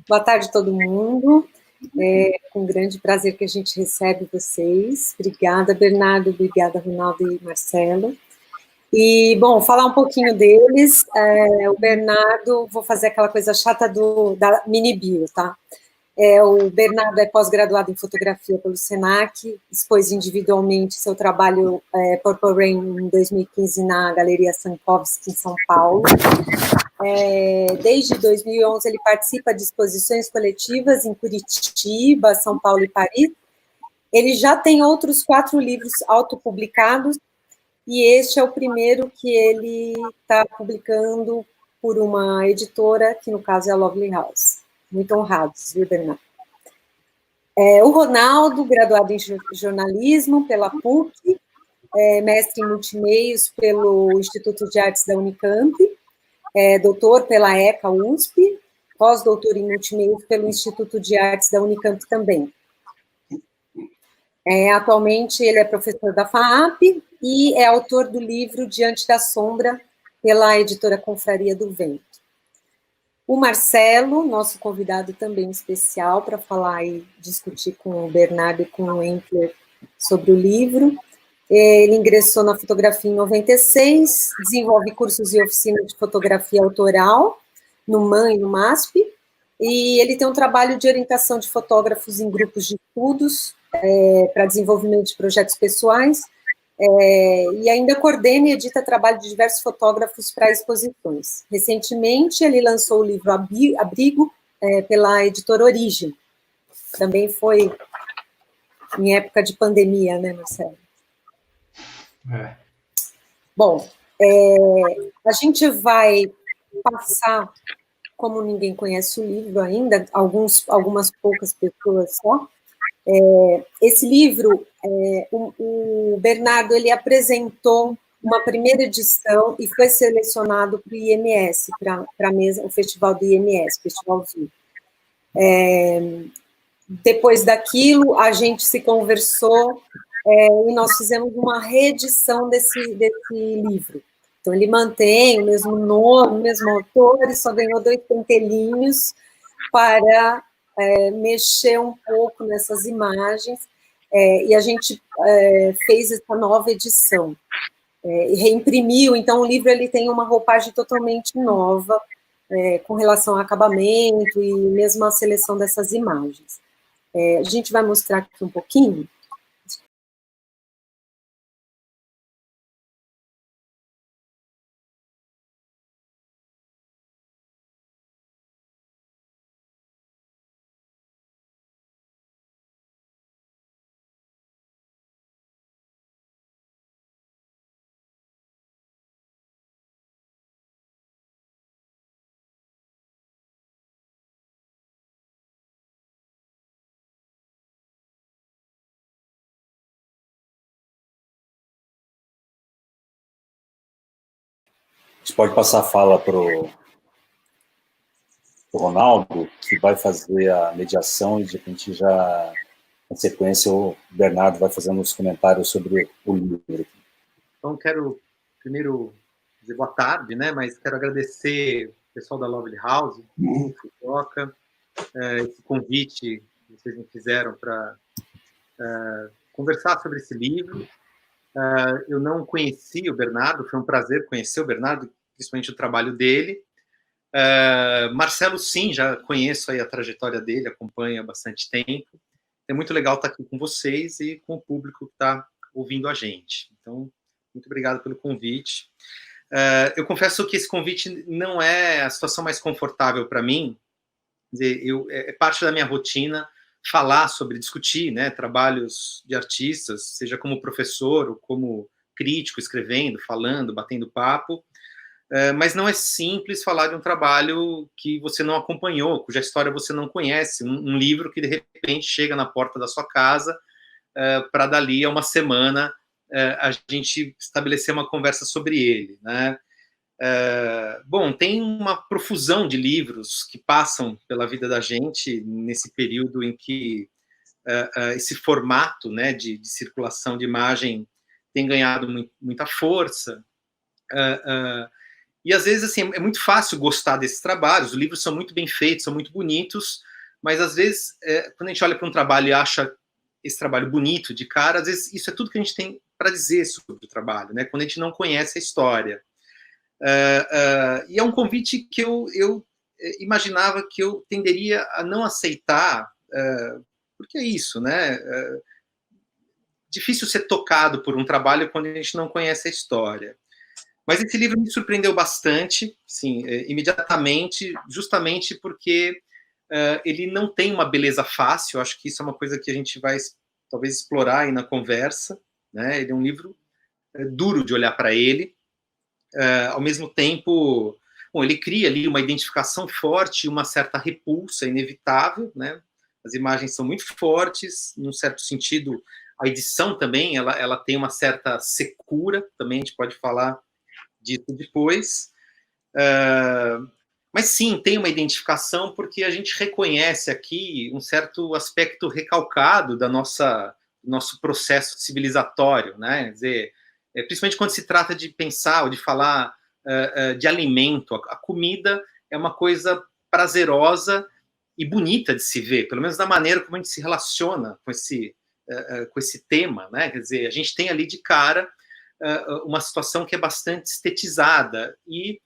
Boa tarde, todo mundo. É com grande prazer que a gente recebe vocês. Obrigada, Bernardo, obrigada, Ronaldo e Marcelo. E, bom, falar um pouquinho deles. O Bernardo, vou fazer aquela coisa chata da mini-bio, tá? O Bernardo é pós-graduado em fotografia pelo SENAC, expôs individualmente seu trabalho Purple Rain em 2015 na Galeria Sankovski, em São Paulo. Desde 2011, ele participa de exposições coletivas em Curitiba, São Paulo e Paris. Ele já tem outros 4 livros autopublicados, e este é o primeiro que ele está publicando por uma editora, que no caso é a Lovely House. Muito honrados, viu, Bernardo? O Ronaldo, graduado em jornalismo pela PUC, mestre em multimeios pelo Instituto de Artes da Unicamp, doutor pela ECA USP, pós-doutor em multimeios pelo Instituto de Artes da Unicamp também. Atualmente ele é professor da FAAP e é autor do livro Diante da Sombra, pela editora Confraria do Vento. O Marcelo, nosso convidado também especial para falar e discutir com o Bernardo e com o Enkler sobre o livro. Ele ingressou na fotografia em 96, desenvolve cursos e oficinas de fotografia autoral no MAN e no MASP, e ele tem um trabalho de orientação de fotógrafos em grupos de estudos para desenvolvimento de projetos pessoais, e ainda coordena e edita trabalho de diversos fotógrafos para exposições. Recentemente, ele lançou o livro Abrigo, pela editora Origem. Também foi em época de pandemia, né, Marcelo? Bom, a gente vai passar, como ninguém conhece o livro ainda, algumas poucas pessoas só. Esse livro, o Bernardo, ele apresentou uma primeira edição e foi selecionado para o IMS, para a mesa, o festival do IMS, Festival Azul. Depois daquilo, a gente se conversou e nós fizemos uma reedição desse livro. Então, ele mantém o mesmo nome, o mesmo autor, e só ganhou 2 pentelinhos para mexer um pouco nessas imagens, e a gente fez essa nova edição, e reimprimiu. Então, o livro ele tem uma roupagem totalmente nova, com relação ao acabamento e mesmo a seleção dessas imagens. A gente vai mostrar aqui um pouquinho. A gente pode passar a fala para o Ronaldo, que vai fazer a mediação, e de repente já, na sequência, o Bernardo vai fazendo os comentários sobre o livro. Então, quero primeiro dizer boa tarde, né? Mas quero agradecer o pessoal da Lovely House, que toca, esse convite que vocês me fizeram para conversar sobre esse livro. Eu não conheci o Bernardo, foi um prazer conhecer o Bernardo, principalmente o trabalho dele. Marcelo, sim, já conheço aí a trajetória dele, acompanho há bastante tempo. É muito legal estar aqui com vocês e com o público que está ouvindo a gente. Então, muito obrigado pelo convite. Eu confesso que esse convite não é a situação mais confortável para mim. Quer dizer, é parte da minha rotina falar sobre, discutir, né, trabalhos de artistas, seja como professor ou como crítico, escrevendo, falando, batendo papo. Mas não é simples falar de um trabalho que você não acompanhou, cuja história você não conhece, um livro que de repente chega na porta da sua casa, para dali a uma semana a gente estabelecer uma conversa sobre ele, né? Bom, tem uma profusão de livros que passam pela vida da gente nesse período em que esse formato, né, de circulação de imagem tem ganhado muita força, E, às vezes, assim, é muito fácil gostar desses trabalhos, os livros são muito bem feitos, são muito bonitos, mas, às vezes, quando a gente olha para um trabalho e acha esse trabalho bonito de cara, às vezes isso é tudo que a gente tem para dizer sobre o trabalho, né? Quando a gente não conhece a história. E é um convite que eu imaginava que eu tenderia a não aceitar, porque é isso, né? Difícil ser tocado por um trabalho quando a gente não conhece a história. Mas esse livro me surpreendeu bastante, sim, imediatamente, justamente porque ele não tem uma beleza fácil. Eu acho que isso é uma coisa que a gente vai talvez explorar aí na conversa, né? Ele é um livro duro de olhar para ele, ao mesmo tempo, bom, ele cria ali uma identificação forte e uma certa repulsa inevitável, né? As imagens são muito fortes, num certo sentido, a edição também, ela tem uma certa secura, também a gente pode falar disso depois. Mas sim, tem uma identificação porque a gente reconhece aqui um certo aspecto recalcado do nosso processo civilizatório, né? Quer dizer, principalmente quando se trata de pensar ou de falar de alimento, a comida é uma coisa prazerosa e bonita de se ver, pelo menos da maneira como a gente se relaciona com esse tema, né? Quer dizer, a gente tem ali de cara uma situação que é bastante estetizada e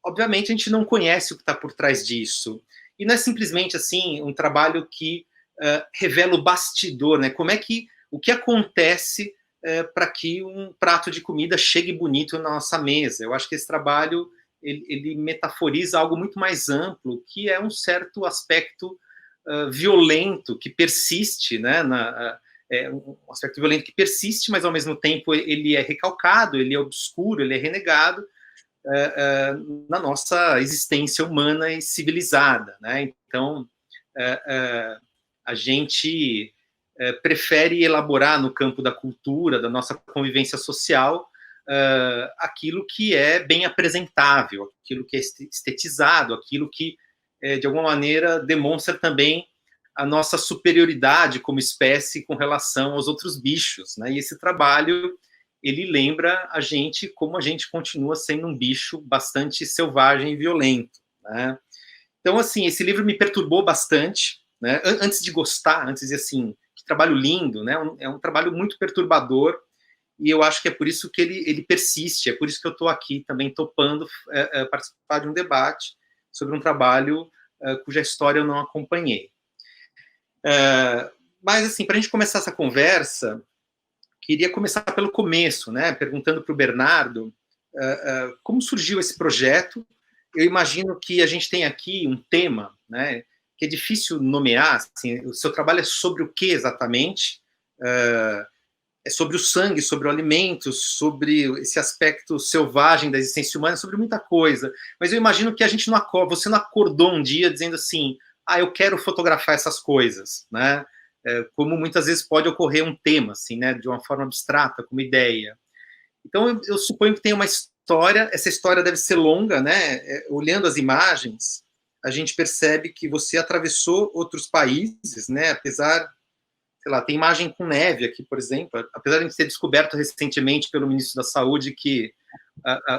obviamente a gente não conhece o que está por trás disso. E não é simplesmente assim um trabalho que revela o bastidor, né? O que acontece para que um prato de comida chegue bonito na nossa mesa. Eu acho que esse trabalho ele metaforiza algo muito mais amplo, que é um certo aspecto violento que persiste, né? Um aspecto violento que persiste, mas ao mesmo tempo ele é recalcado, ele é obscuro, ele é renegado na nossa existência humana e civilizada, né? Então, a gente prefere elaborar no campo da cultura, da nossa convivência social, aquilo que é bem apresentável, aquilo que é estetizado, aquilo que, de alguma maneira, demonstra também a nossa superioridade como espécie com relação aos outros bichos, né? E esse trabalho, ele lembra a gente como a gente continua sendo um bicho bastante selvagem e violento, né? Então, assim, esse livro me perturbou bastante, né? Antes de gostar, antes de, assim, que trabalho lindo, né? É um trabalho muito perturbador, e eu acho que é por isso que ele persiste, é por isso que eu estou aqui também topando participar de um debate sobre um trabalho cuja história eu não acompanhei. Mas, assim, para a gente começar essa conversa, queria começar pelo começo, né? Perguntando para o Bernardo como surgiu esse projeto. Eu imagino que a gente tem aqui um tema, né, que é difícil nomear. Assim, o seu trabalho é sobre o que exatamente? É sobre o sangue, sobre o alimento, sobre esse aspecto selvagem da existência humana, sobre muita coisa. Mas eu imagino que a gente você não acordou um dia dizendo assim: eu quero fotografar essas coisas, né? Como muitas vezes pode ocorrer um tema, assim, né, de uma forma abstrata, como ideia. Então, eu suponho que tem uma história, essa história deve ser longa, né? Olhando as imagens, a gente percebe que você atravessou outros países, né? Apesar, sei lá, tem imagem com neve aqui, por exemplo, apesar de a gente ter descoberto recentemente pelo ministro da Saúde que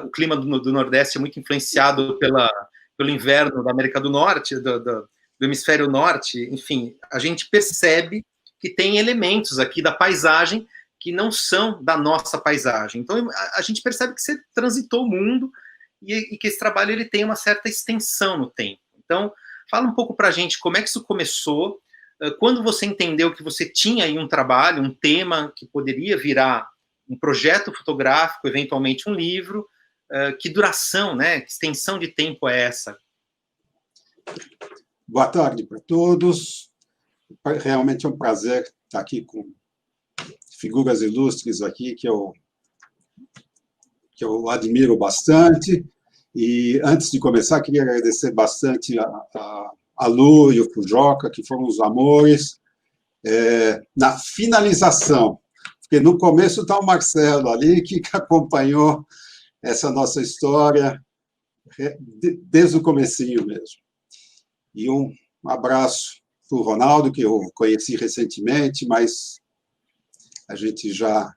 o clima do Nordeste é muito influenciado pelo inverno da América do Norte, do hemisfério norte, enfim, a gente percebe que tem elementos aqui da paisagem que não são da nossa paisagem. Então, a gente percebe que você transitou o mundo e que esse trabalho ele tem uma certa extensão no tempo. Então, fala um pouco para a gente como é que isso começou, quando você entendeu que você tinha aí um trabalho, um tema que poderia virar um projeto fotográfico, eventualmente um livro, que duração, né, que extensão de tempo é essa? Boa tarde para todos. Realmente é um prazer estar aqui com figuras ilustres aqui que eu admiro bastante. E antes de começar, queria agradecer bastante a Lu e o Fujoca, que foram os amores, na finalização, porque no começo está o Marcelo ali, que acompanhou essa nossa história desde o comecinho mesmo. E um abraço para o Ronaldo, que eu conheci recentemente, mas a gente já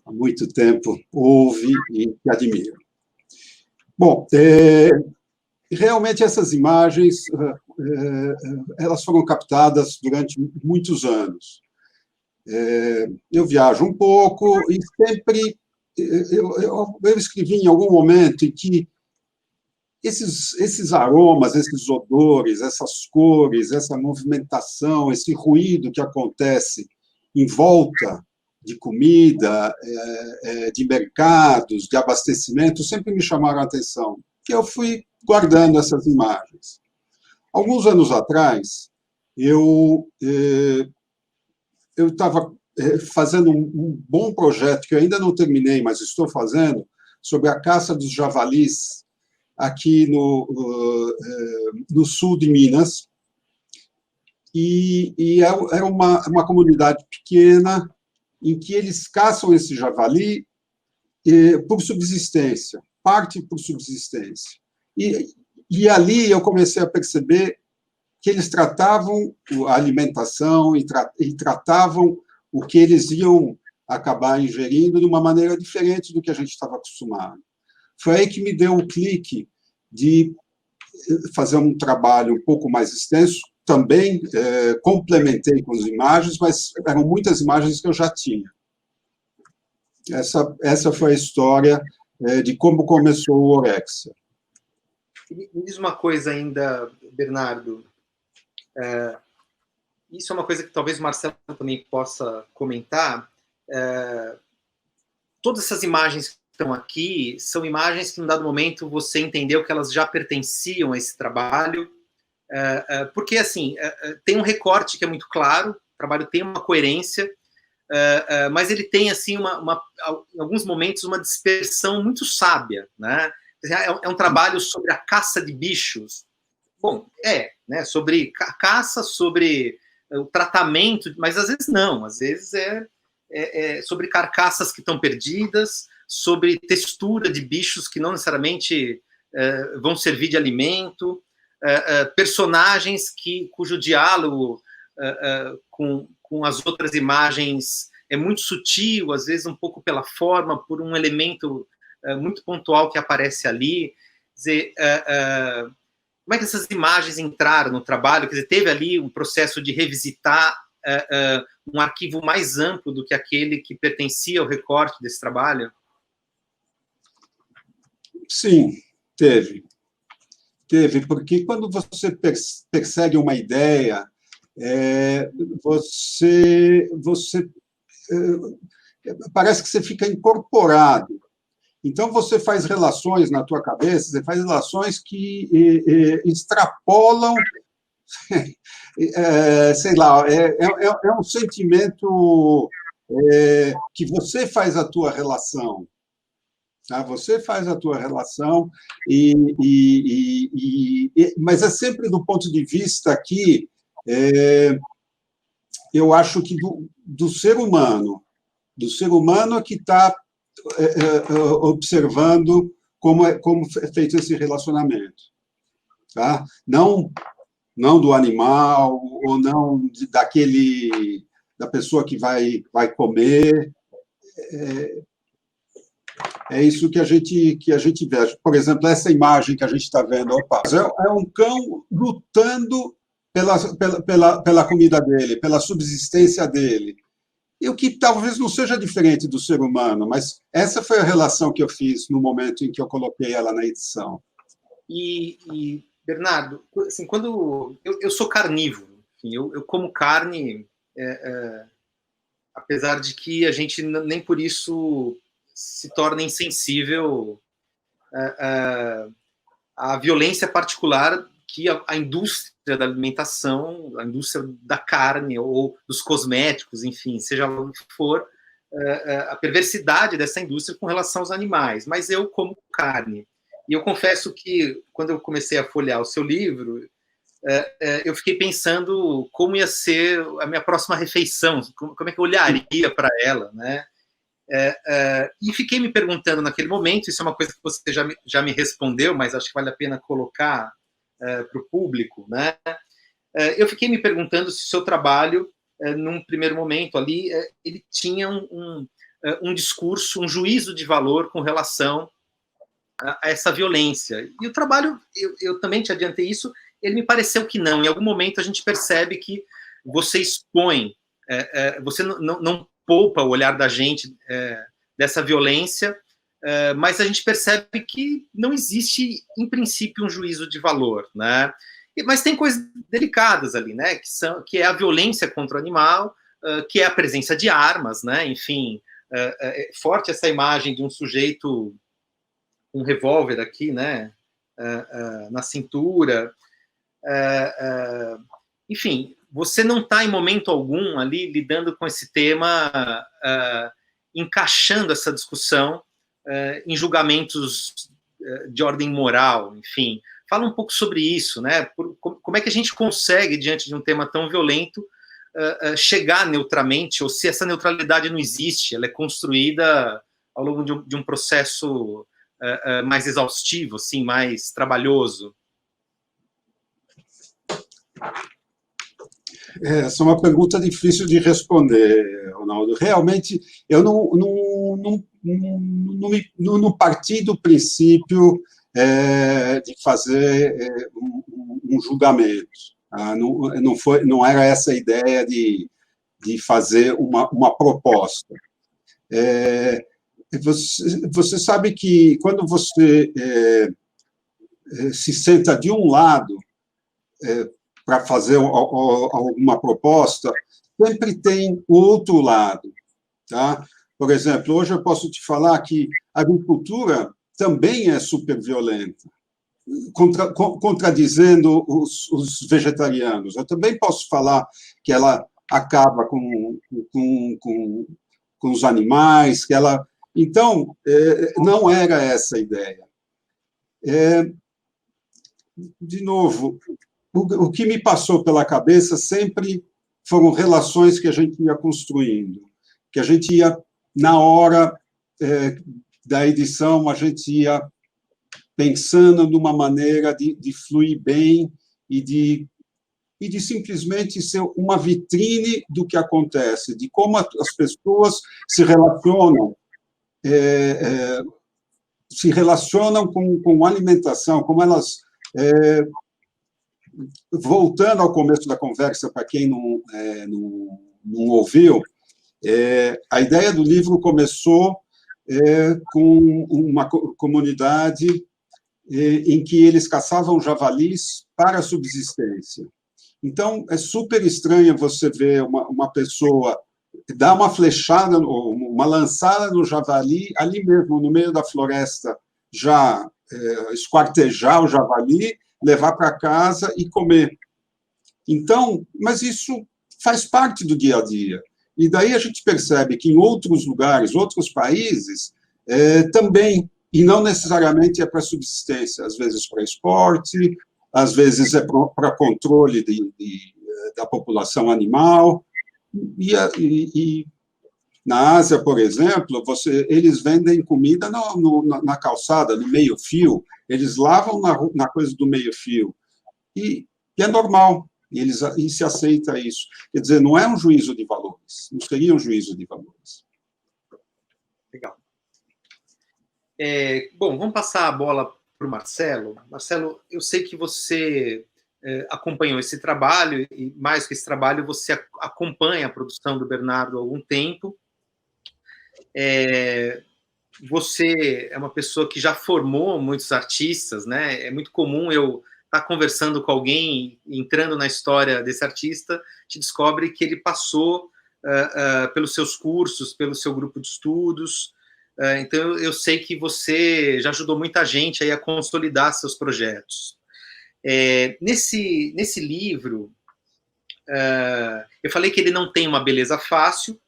há muito tempo ouve e admira. Bom, realmente essas imagens elas foram captadas durante muitos anos. Eu viajo um pouco e sempre eu escrevi em algum momento em que esses aromas, esses odores, essas cores, essa movimentação, esse ruído que acontece em volta de comida, de mercados, de abastecimento, sempre me chamaram a atenção. E eu fui guardando essas imagens. Alguns anos atrás, eu estava fazendo um bom projeto, que eu ainda não terminei, mas estou fazendo, sobre a caça dos javalis aqui no sul de Minas. E é uma comunidade pequena em que eles caçam esse javali por subsistência, parte por subsistência. E ali eu comecei a perceber que eles tratavam a alimentação e tratavam o que eles iam acabar ingerindo de uma maneira diferente do que a gente estava acostumado. Foi aí que me deu o clique de fazer um trabalho um pouco mais extenso. Também complementei com as imagens, mas eram muitas imagens que eu já tinha. Essa foi a história de como começou o Orexia. Me diz uma coisa ainda, Bernardo. Isso é uma coisa que talvez o Marcelo também possa comentar. Todas essas imagens que estão aqui são imagens que, em dado momento, você entendeu que elas já pertenciam a esse trabalho, porque, assim, tem um recorte que é muito claro, o trabalho tem uma coerência, mas ele tem, assim, em alguns momentos, uma dispersão muito sábia, né? É um trabalho sobre a caça de bichos. Bom, né? Sobre caça, sobre o tratamento, mas às vezes não, às vezes é sobre carcaças que estão perdidas, sobre textura de bichos que não necessariamente vão servir de alimento, personagens cujo diálogo com as outras imagens é muito sutil, às vezes um pouco pela forma, por um elemento muito pontual que aparece ali. Quer dizer, como é que essas imagens entraram no trabalho? Quer dizer, teve ali um processo de revisitar um arquivo mais amplo do que aquele que pertencia ao recorte desse trabalho? Sim, teve. Teve, porque quando você persegue uma ideia, parece que você fica incorporado. Então, você faz relações na tua cabeça, você faz relações que extrapolam, sei lá, é um sentimento que você faz a tua relação. Tá? Você faz a tua relação, mas é sempre do ponto de vista aqui, eu acho que do ser humano é que está observando como é feito esse relacionamento, tá? Não do animal ou não da pessoa que vai comer. É isso que a gente vê. Por exemplo, essa imagem que a gente está vendo, é um cão lutando pela comida dele, pela subsistência dele. E o que talvez não seja diferente do ser humano, mas essa foi a relação que eu fiz no momento em que eu coloquei ela na edição. E Bernardo, assim, quando eu sou carnívoro, enfim, eu como carne, apesar de que a gente nem por isso se torna insensível à violência particular que a indústria da alimentação, a indústria da carne ou dos cosméticos, enfim, seja lá o que for, a perversidade dessa indústria com relação aos animais. Mas eu como carne. E eu confesso que, quando eu comecei a folhear o seu livro, eu fiquei pensando como ia ser a minha próxima refeição, como é que eu olharia para ela, né? E fiquei me perguntando naquele momento, isso é uma coisa que você já me respondeu, mas acho que vale a pena colocar para o público, né? Eu fiquei me perguntando se o seu trabalho, num primeiro momento ali, ele tinha um discurso, um juízo de valor com relação a essa violência. E o trabalho, eu também te adiantei isso, ele me pareceu que não. Em algum momento a gente percebe que você expõe, você não poupa o olhar da gente dessa violência, mas a gente percebe que não existe, em princípio, um juízo de valor, né? Mas tem coisas delicadas ali, né? Que é a violência contra o animal, que é a presença de armas, né? Enfim, é forte essa imagem de um sujeito com um revólver aqui, né? Na cintura. Enfim, você não está em momento algum ali lidando com esse tema, encaixando essa discussão em julgamentos de ordem moral, enfim. Fala um pouco sobre isso, né? Como é que a gente consegue, diante de um tema tão violento, chegar neutramente, ou se essa neutralidade não existe, ela é construída ao longo de um processo mais exaustivo, assim, mais trabalhoso? Essa é uma pergunta difícil de responder, Ronaldo. Realmente, eu não parti do princípio de fazer um julgamento. Tá? Não era essa a ideia de fazer uma proposta. Você sabe que quando você se senta de um lado para fazer alguma proposta, sempre tem o outro lado. Tá? Por exemplo, hoje eu posso te falar que a agricultura também é super violenta, contradizendo os vegetarianos. Eu também posso falar que ela acaba com os animais, que ela... Então, não era essa a ideia. De novo, o que me passou pela cabeça sempre foram relações que a gente ia construindo, que a gente ia, na hora da edição, a gente ia pensando numa maneira de fluir bem e de simplesmente ser uma vitrine do que acontece, de como as pessoas se relacionam com alimentação, como elas... Voltando ao começo da conversa, para quem não ouviu, a ideia do livro começou com uma comunidade em que eles caçavam javalis para a subsistência. Então, é super estranho você ver uma pessoa dar uma flechada, uma lançada no javali, ali mesmo, no meio da floresta, já esquartejar o javali, levar para casa e comer. Então, mas isso faz parte do dia a dia. E daí a gente percebe que em outros lugares, outros países, também, e não necessariamente é para subsistência, às vezes para esporte, às vezes é para controle da população animal. E na Ásia, por exemplo, eles vendem comida na calçada, no meio-fio, eles lavam na coisa do meio-fio. E é normal, e se aceita isso. Quer dizer, não é um juízo de valores, não seria um juízo de valores. Legal. Bom, vamos passar a bola para o Marcelo. Marcelo, eu sei que você acompanhou esse trabalho, e mais que esse trabalho, você acompanha a produção do Bernardo há algum tempo. Você é uma pessoa que já formou muitos artistas, né? É muito comum eu estar conversando com alguém, entrando na história desse artista, te descobre que ele passou pelos seus cursos, pelo seu grupo de estudos. Então, eu sei que você já ajudou muita gente aí a consolidar seus projetos. Nesse livro, eu falei que ele não tem uma beleza fácil.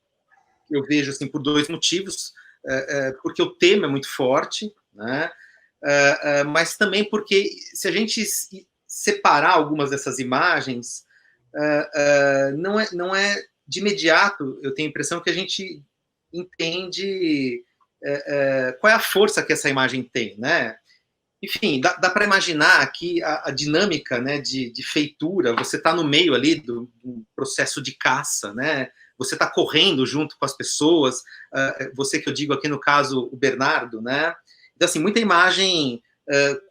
Eu vejo assim por dois motivos, porque o tema é muito forte, né? Mas também porque se a gente separar algumas dessas imagens, não é de imediato, eu tenho a impressão que a gente entende qual é a força que essa imagem tem, né? Enfim, dá para imaginar aqui a dinâmica, né, de feitura. Você está no meio ali do processo de caça, né? Você está correndo junto com as pessoas, você que eu digo aqui no caso, o Bernardo, né? Então, assim, muita imagem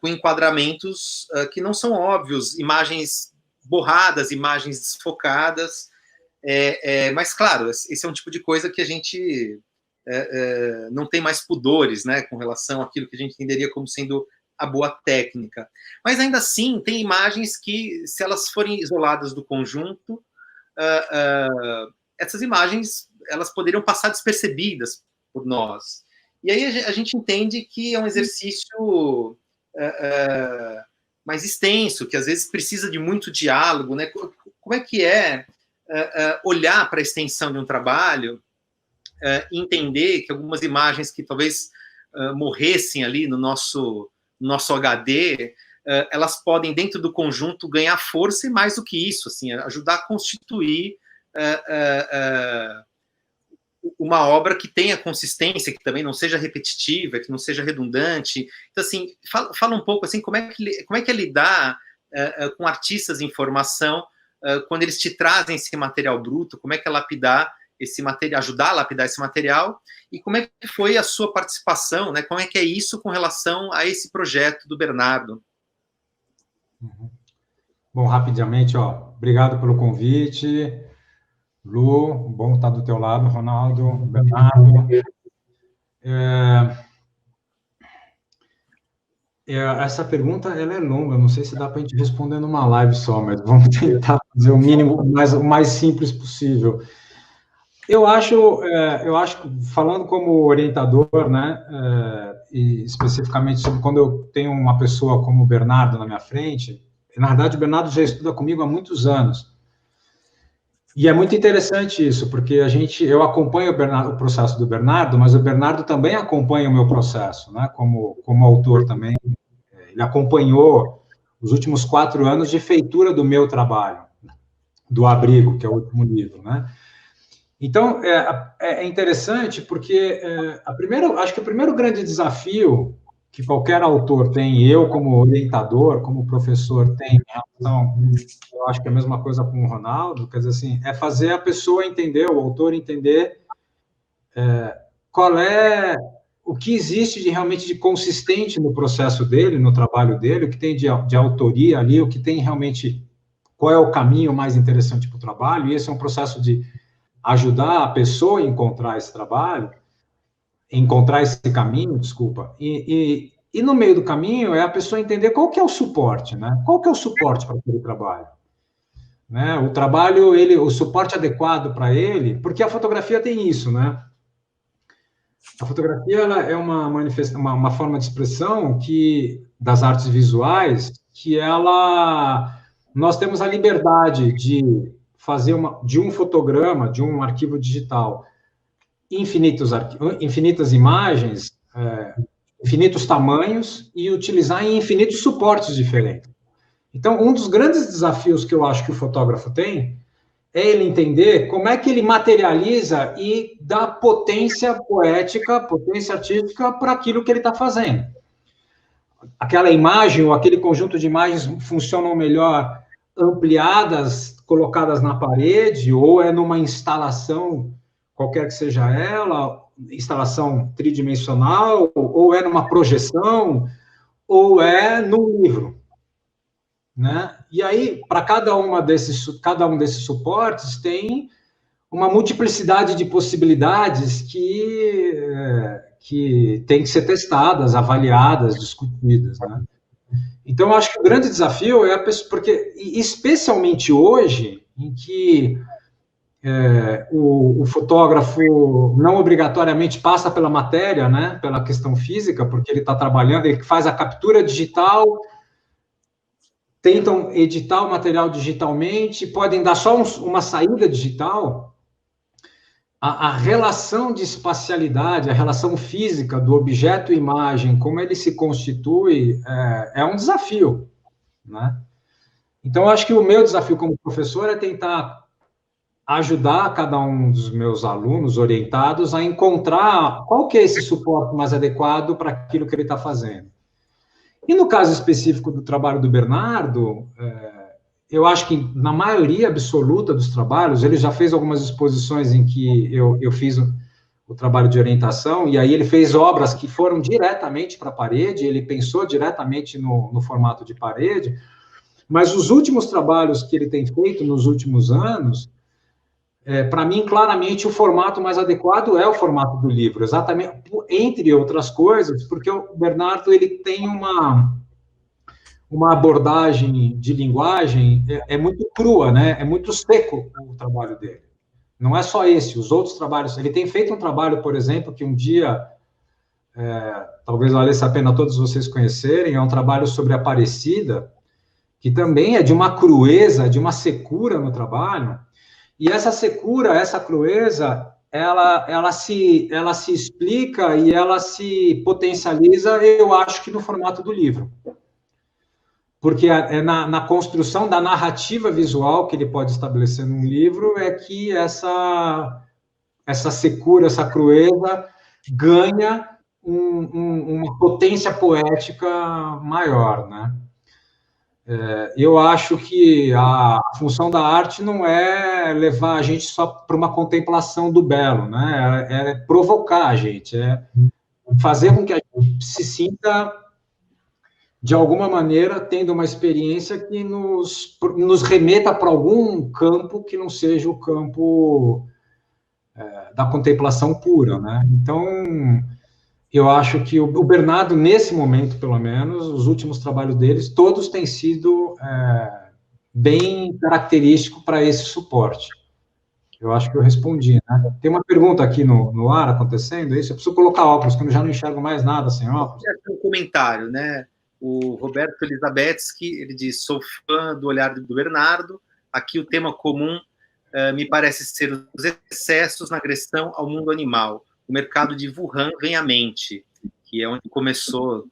com enquadramentos que não são óbvios, imagens borradas, imagens desfocadas, mas, claro, esse é um tipo de coisa que a gente não tem mais pudores, né, com relação àquilo que a gente entenderia como sendo a boa técnica. Mas, ainda assim, tem imagens que, se elas forem isoladas do conjunto, essas imagens elas poderiam passar despercebidas por nós. E aí a gente entende que é um exercício mais extenso, que às vezes precisa de muito diálogo, né? Como é que olhar para a extensão de um trabalho, entender que algumas imagens que talvez morressem ali no nosso HD, elas podem, dentro do conjunto, ganhar força, e mais do que isso, assim, ajudar a constituir uma obra que tenha consistência, que também não seja repetitiva, que não seja redundante. Então, assim, fala um pouco, assim, como é que é lidar com artistas em formação, quando eles te trazem esse material bruto, como é que é lapidar esse material, ajudar a lapidar esse material, e como é que foi a sua participação, né? Como é que é isso com relação a esse projeto do Bernardo? Bom, rapidamente, obrigado pelo convite. Lu, bom estar do teu lado, Ronaldo, Bernardo. Essa pergunta ela é longa, não sei se dá para a gente responder numa live só, mas vamos tentar fazer o mínimo, o mais simples possível. Eu acho, falando como orientador, né, e especificamente sobre quando eu tenho uma pessoa como o Bernardo na minha frente, na verdade o Bernardo já estuda comigo há muitos anos. E é muito interessante isso, porque eu acompanho o processo do Bernardo, mas o Bernardo também acompanha o meu processo, né, como autor também. Ele acompanhou os últimos 4 anos de feitura do meu trabalho, do Abrigo, que é o último livro, né. Então, é interessante porque acho que o primeiro grande desafio que qualquer autor tem, eu como orientador, como professor tem em relação, eu acho que é a mesma coisa com o Ronaldo, quer dizer assim, é fazer a pessoa entender, o autor entender qual é o que existe realmente de consistente no processo dele, no trabalho dele, o que tem de autoria ali, o que tem realmente, qual é o caminho mais interessante para o trabalho, e esse é um processo de ajudar a pessoa a encontrar esse trabalho, encontrar esse caminho, desculpa, e no meio do caminho é a pessoa entender qual que é o suporte, né? Qual que é o suporte para aquele trabalho? Né? O trabalho, o suporte adequado para ele, porque a fotografia tem isso, né? A fotografia ela é uma forma de expressão das artes visuais que nós temos a liberdade de fazer de um fotograma, de um arquivo digital, infinitas imagens, infinitos tamanhos, e utilizar em infinitos suportes diferentes. Então, um dos grandes desafios que eu acho que o fotógrafo tem é ele entender como é que ele materializa e dá potência poética, potência artística para aquilo que ele está fazendo. Aquela imagem ou aquele conjunto de imagens funcionam melhor ampliadas, colocadas na parede, ou é numa instalação, qualquer que seja ela, instalação tridimensional, ou é numa projeção, ou é num livro, né? E aí, para cada um desses suportes tem uma multiplicidade de possibilidades que tem que ser testadas, avaliadas, discutidas, né? Então, eu acho que o grande desafio é a pessoa, porque, especialmente hoje, em que o fotógrafo não obrigatoriamente passa pela matéria, né, pela questão física, porque ele está trabalhando, ele faz a captura digital, tentam editar o material digitalmente, podem dar só uma saída digital. A relação de espacialidade, a relação física do objeto e imagem, como ele se constitui, é um desafio, né? Então, eu acho que o meu desafio como professor é tentar ajudar cada um dos meus alunos orientados a encontrar qual que é esse suporte mais adequado para aquilo que ele está fazendo. E no caso específico do trabalho do Bernardo, eu acho que na maioria absoluta dos trabalhos, ele já fez algumas exposições em que eu fiz o trabalho de orientação, e aí ele fez obras que foram diretamente para a parede, ele pensou diretamente no formato de parede, mas os últimos trabalhos que ele tem feito nos últimos anos, para mim, claramente, o formato mais adequado é o formato do livro, exatamente, entre outras coisas, porque o Bernardo ele tem uma abordagem de linguagem muito crua, né? É muito seco o trabalho dele. Não é só esse, os outros trabalhos. Ele tem feito um trabalho, por exemplo, que um dia, talvez valesse a pena todos vocês conhecerem, é um trabalho sobre Aparecida, que também é de uma crueza, de uma secura no trabalho, e essa secura, essa crueza, ela se explica e ela se potencializa, eu acho que no formato do livro. Porque na construção da narrativa visual que ele pode estabelecer num livro é que essa secura, essa crueza ganha uma potência poética maior, né? Eu acho que a função da arte não é levar a gente só para uma contemplação do belo, né? É provocar a gente, é fazer com que a gente se sinta, de alguma maneira, tendo uma experiência que nos remeta para algum campo que não seja o campo da contemplação pura, né? Então, eu acho que o Bernardo, nesse momento, pelo menos, os últimos trabalhos deles, todos têm sido bem característicos para esse suporte. Eu acho que eu respondi, né? Tem uma pergunta aqui no ar acontecendo, é isso? Eu preciso colocar óculos, que eu já não enxergo mais nada sem óculos. Um comentário, né? O Roberto Elizabetsky, ele diz, sou fã do olhar do Bernardo, aqui o tema comum me parece ser os excessos na agressão ao mundo animal. O mercado de Wuhan vem à mente, que é onde começou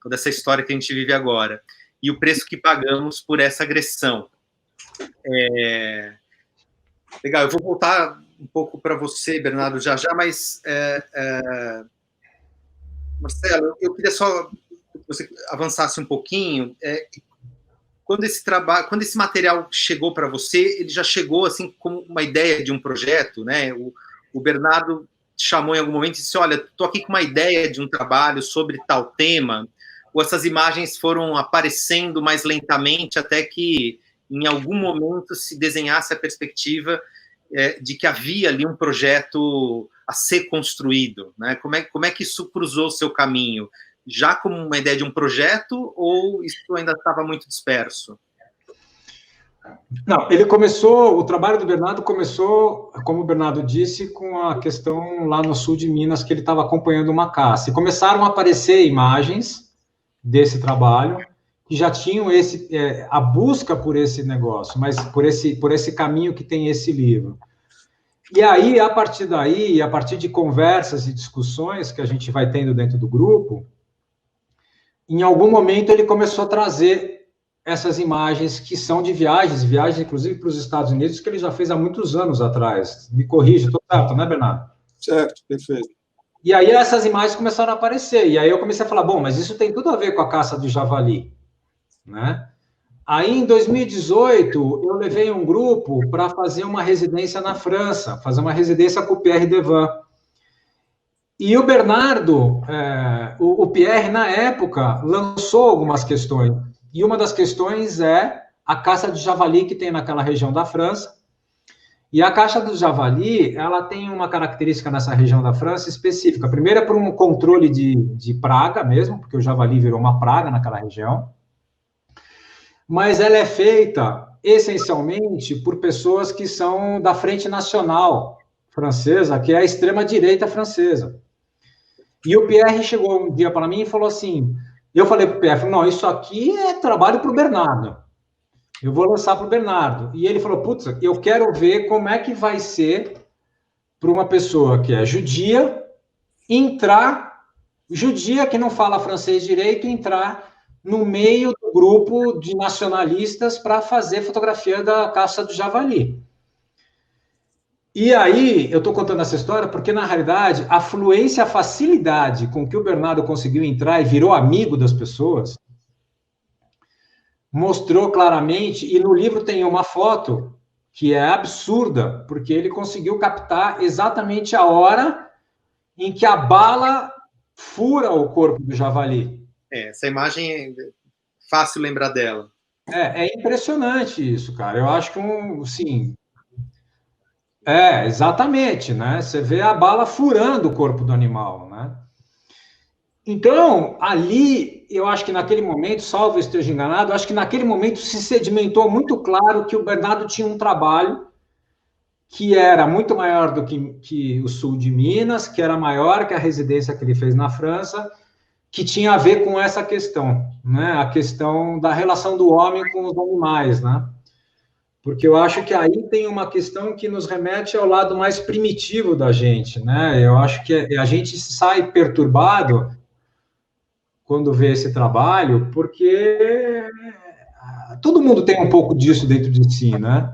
toda essa história que a gente vive agora. E o preço que pagamos por essa agressão. Legal, eu vou voltar um pouco para você, Bernardo, já, mas... Marcelo, eu queria só que você avançasse um pouquinho. Quando esse material chegou para você, ele já chegou assim como uma ideia de um projeto, né? O Bernardo chamou em algum momento e disse, olha, estou aqui com uma ideia de um trabalho sobre tal tema, ou essas imagens foram aparecendo mais lentamente até que, em algum momento, se desenhasse a perspectiva de que havia ali um projeto a ser construído, né? Como é que isso cruzou o seu caminho? Já como uma ideia de um projeto, ou isso ainda estava muito disperso? Não, o trabalho do Bernardo começou, como o Bernardo disse, com a questão lá no sul de Minas, que ele estava acompanhando uma caça. E começaram a aparecer imagens desse trabalho, que já tinham a busca por esse negócio, mas por esse caminho que tem esse livro. E aí, a partir daí, a partir de conversas e discussões que a gente vai tendo dentro do grupo, em algum momento ele começou a trazer essas imagens que são de viagens inclusive para os Estados Unidos, que ele já fez há muitos anos atrás. Me corrija, estou certo, né, Bernardo? Certo, perfeito. E aí essas imagens começaram a aparecer, e aí eu comecei a falar, bom, mas isso tem tudo a ver com a caça de javali, né? Aí, em 2018, eu levei um grupo para fazer uma residência na França, fazer uma residência com o Pierre Devin. E o Bernardo, o Pierre, na época, lançou algumas questões. E uma das questões é a caça de javali que tem naquela região da França. E a caça do javali, ela tem uma característica nessa região da França específica. Primeiro é por um controle de praga mesmo, porque o javali virou uma praga naquela região. Mas ela é feita, essencialmente, por pessoas que são da Frente Nacional francesa, que é a extrema-direita francesa. E o Pierre chegou um dia para mim e falou assim, eu falei para o Pierre, não, isso aqui é trabalho para o Bernardo. Eu vou lançar para o Bernardo. E ele falou, putz, eu quero ver como é que vai ser para uma pessoa que é judia, judia que não fala francês direito, entrar no meio do grupo de nacionalistas para fazer fotografia da caça do javali. E aí, eu estou contando essa história porque, na realidade, a fluência, a facilidade com que o Bernardo conseguiu entrar e virou amigo das pessoas, mostrou claramente, e no livro tem uma foto que é absurda, porque ele conseguiu captar exatamente a hora em que a bala fura o corpo do javali. Essa imagem é fácil lembrar dela. É impressionante isso, cara. Eu acho que sim. Exatamente, né? Você vê a bala furando o corpo do animal, né? Então, ali, eu acho que naquele momento, salvo eu esteja enganado, acho que naquele momento se sedimentou muito claro que o Bernardo tinha um trabalho que era muito maior do que o sul de Minas, que era maior que a residência que ele fez na França, que tinha a ver com essa questão, né? A questão da relação do homem com os animais, né? Porque eu acho que aí tem uma questão que nos remete ao lado mais primitivo da gente, né? Eu acho que a gente sai perturbado quando vê esse trabalho, porque todo mundo tem um pouco disso dentro de si, né?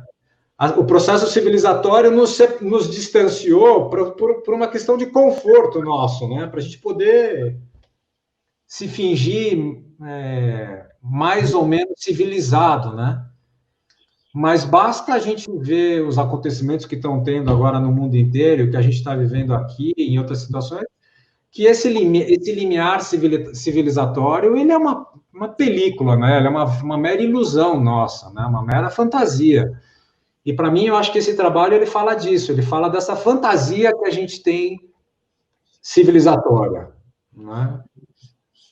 O processo civilizatório nos distanciou por uma questão de conforto nosso, né? Para a gente poder se fingir mais ou menos civilizado, né? Mas basta a gente ver os acontecimentos que estão tendo agora no mundo inteiro, que a gente está vivendo aqui, em outras situações, que esse limiar civilizatório, ele é uma película, né? Ele é uma mera ilusão nossa, né? Uma mera fantasia. E, para mim, eu acho que esse trabalho, ele fala disso, ele fala dessa fantasia que a gente tem civilizatória, né?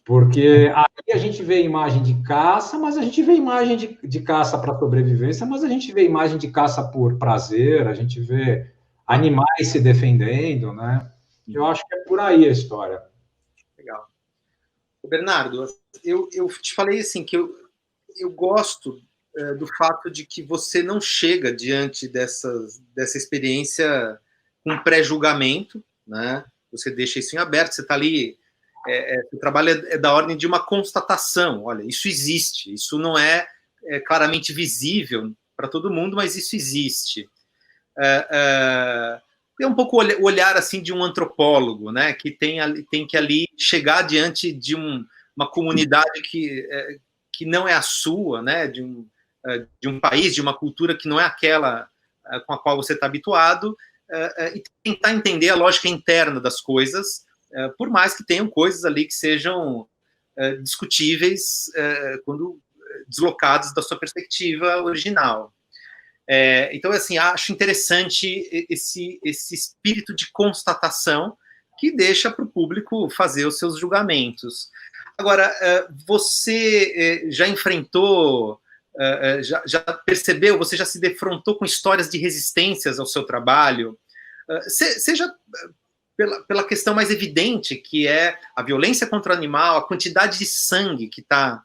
Porque aí a gente vê imagem de caça, mas a gente vê imagem de caça para sobrevivência, mas a gente vê imagem de caça por prazer, a gente vê animais se defendendo, né? Eu acho que é por aí a história. Legal. Bernardo, eu te falei assim, que eu gosto do fato de que você não chega diante dessa experiência com pré-julgamento, né? Você deixa isso em aberto, você está ali, o trabalho é da ordem de uma constatação. Olha, isso existe, isso não é claramente visível para todo mundo, mas isso existe. É um pouco o olhar assim de um antropólogo, né? Que tem que ali chegar diante de uma comunidade que não é a sua, né? De um país, de uma cultura que não é aquela com a qual você está habituado, e tentar entender a lógica interna das coisas, por mais que tenham coisas ali que sejam discutíveis quando deslocados da sua perspectiva original. Então, assim, acho interessante esse espírito de constatação que deixa para o público fazer os seus julgamentos. Agora, você já enfrentou, já percebeu, você já se defrontou com histórias de resistências ao seu trabalho, seja pela questão mais evidente, que é a violência contra o animal, a quantidade de sangue que está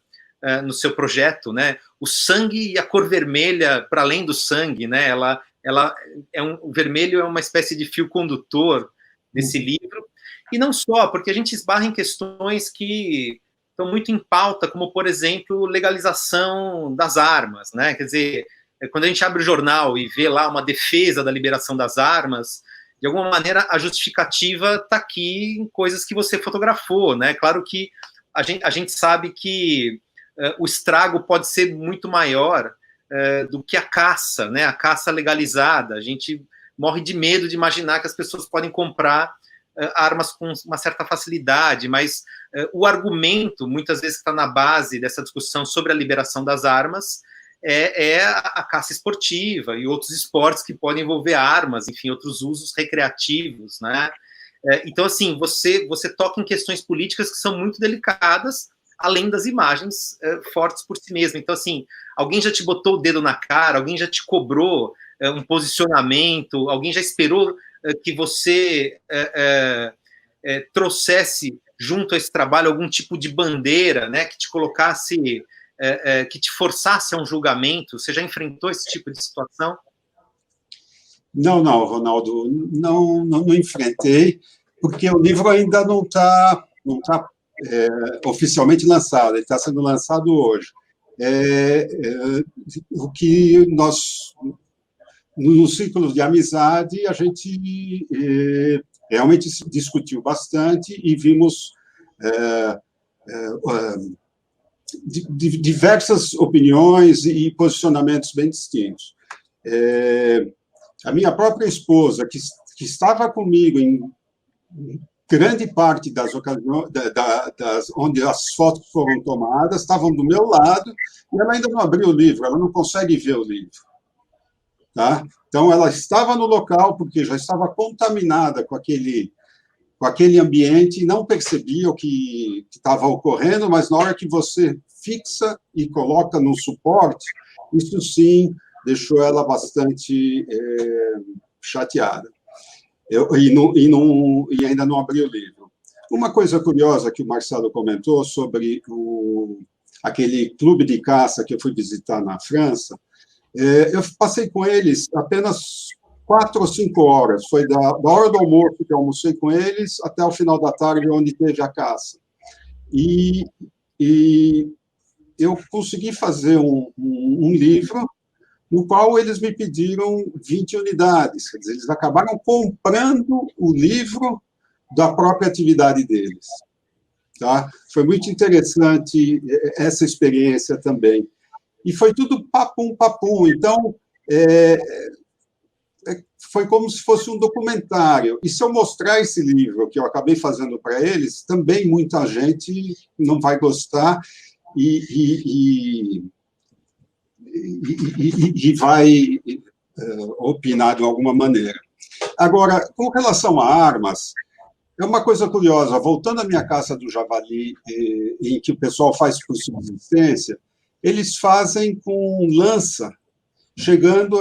no seu projeto, né? O sangue e a cor vermelha, para além do sangue, né? O vermelho é uma espécie de fio condutor desse livro, e não só, porque a gente esbarra em questões que estão muito em pauta, como, por exemplo, legalização das armas, né? Quer dizer, quando a gente abre o jornal e vê lá uma defesa da liberação das armas, de alguma maneira a justificativa está aqui em coisas que você fotografou, né? Claro que a gente sabe que o estrago pode ser muito maior do que a caça, né? A caça legalizada. A gente morre de medo de imaginar que as pessoas podem comprar armas com uma certa facilidade, mas o argumento, muitas vezes, que está na base dessa discussão sobre a liberação das armas é a caça esportiva e outros esportes que podem envolver armas, enfim, outros usos recreativos, né? Então, assim, você toca em questões políticas que são muito delicadas, além das imagens fortes por si mesmo. Então, assim, alguém já te botou o dedo na cara, alguém já te cobrou um posicionamento, alguém já esperou que você trouxesse junto a esse trabalho algum tipo de bandeira, né, que te colocasse, que te forçasse a um julgamento? Você já enfrentou esse tipo de situação? Não, Ronaldo, não enfrentei, porque o livro ainda não está oficialmente lançado, ele está sendo lançado hoje. O que nós, no círculo de amizade, a gente realmente discutiu bastante e vimos diversas opiniões e posicionamentos bem distintos. A minha própria esposa, que estava comigo em grande parte das ocasiões, onde as fotos foram tomadas, estavam do meu lado, e ela ainda não abriu o livro, ela não consegue ver o livro. Tá? Então, ela estava no local, porque já estava contaminada com aquele ambiente, e não percebia o que estava ocorrendo, mas na hora que você fixa e coloca no suporte, isso sim deixou ela bastante chateada. E ainda não abriu o livro. Uma coisa curiosa que o Marcelo comentou sobre aquele clube de caça que eu fui visitar na França, eu passei com eles apenas 4 ou 5 horas. Foi da hora do almoço que eu almocei com eles até o final da tarde, onde teve a caça. E eu consegui fazer um livro no qual eles me pediram 20 unidades. Quer dizer, eles acabaram comprando o livro da própria atividade deles. Tá? Foi muito interessante essa experiência também. E foi tudo papum, papum. Então, foi como se fosse um documentário. E se eu mostrar esse livro que eu acabei fazendo para eles, também muita gente não vai gostar e vai opinar de alguma maneira. Agora, com relação a armas, é uma coisa curiosa. Voltando à minha caça do javali, em que o pessoal faz por subsistência, eles fazem com lança, chegando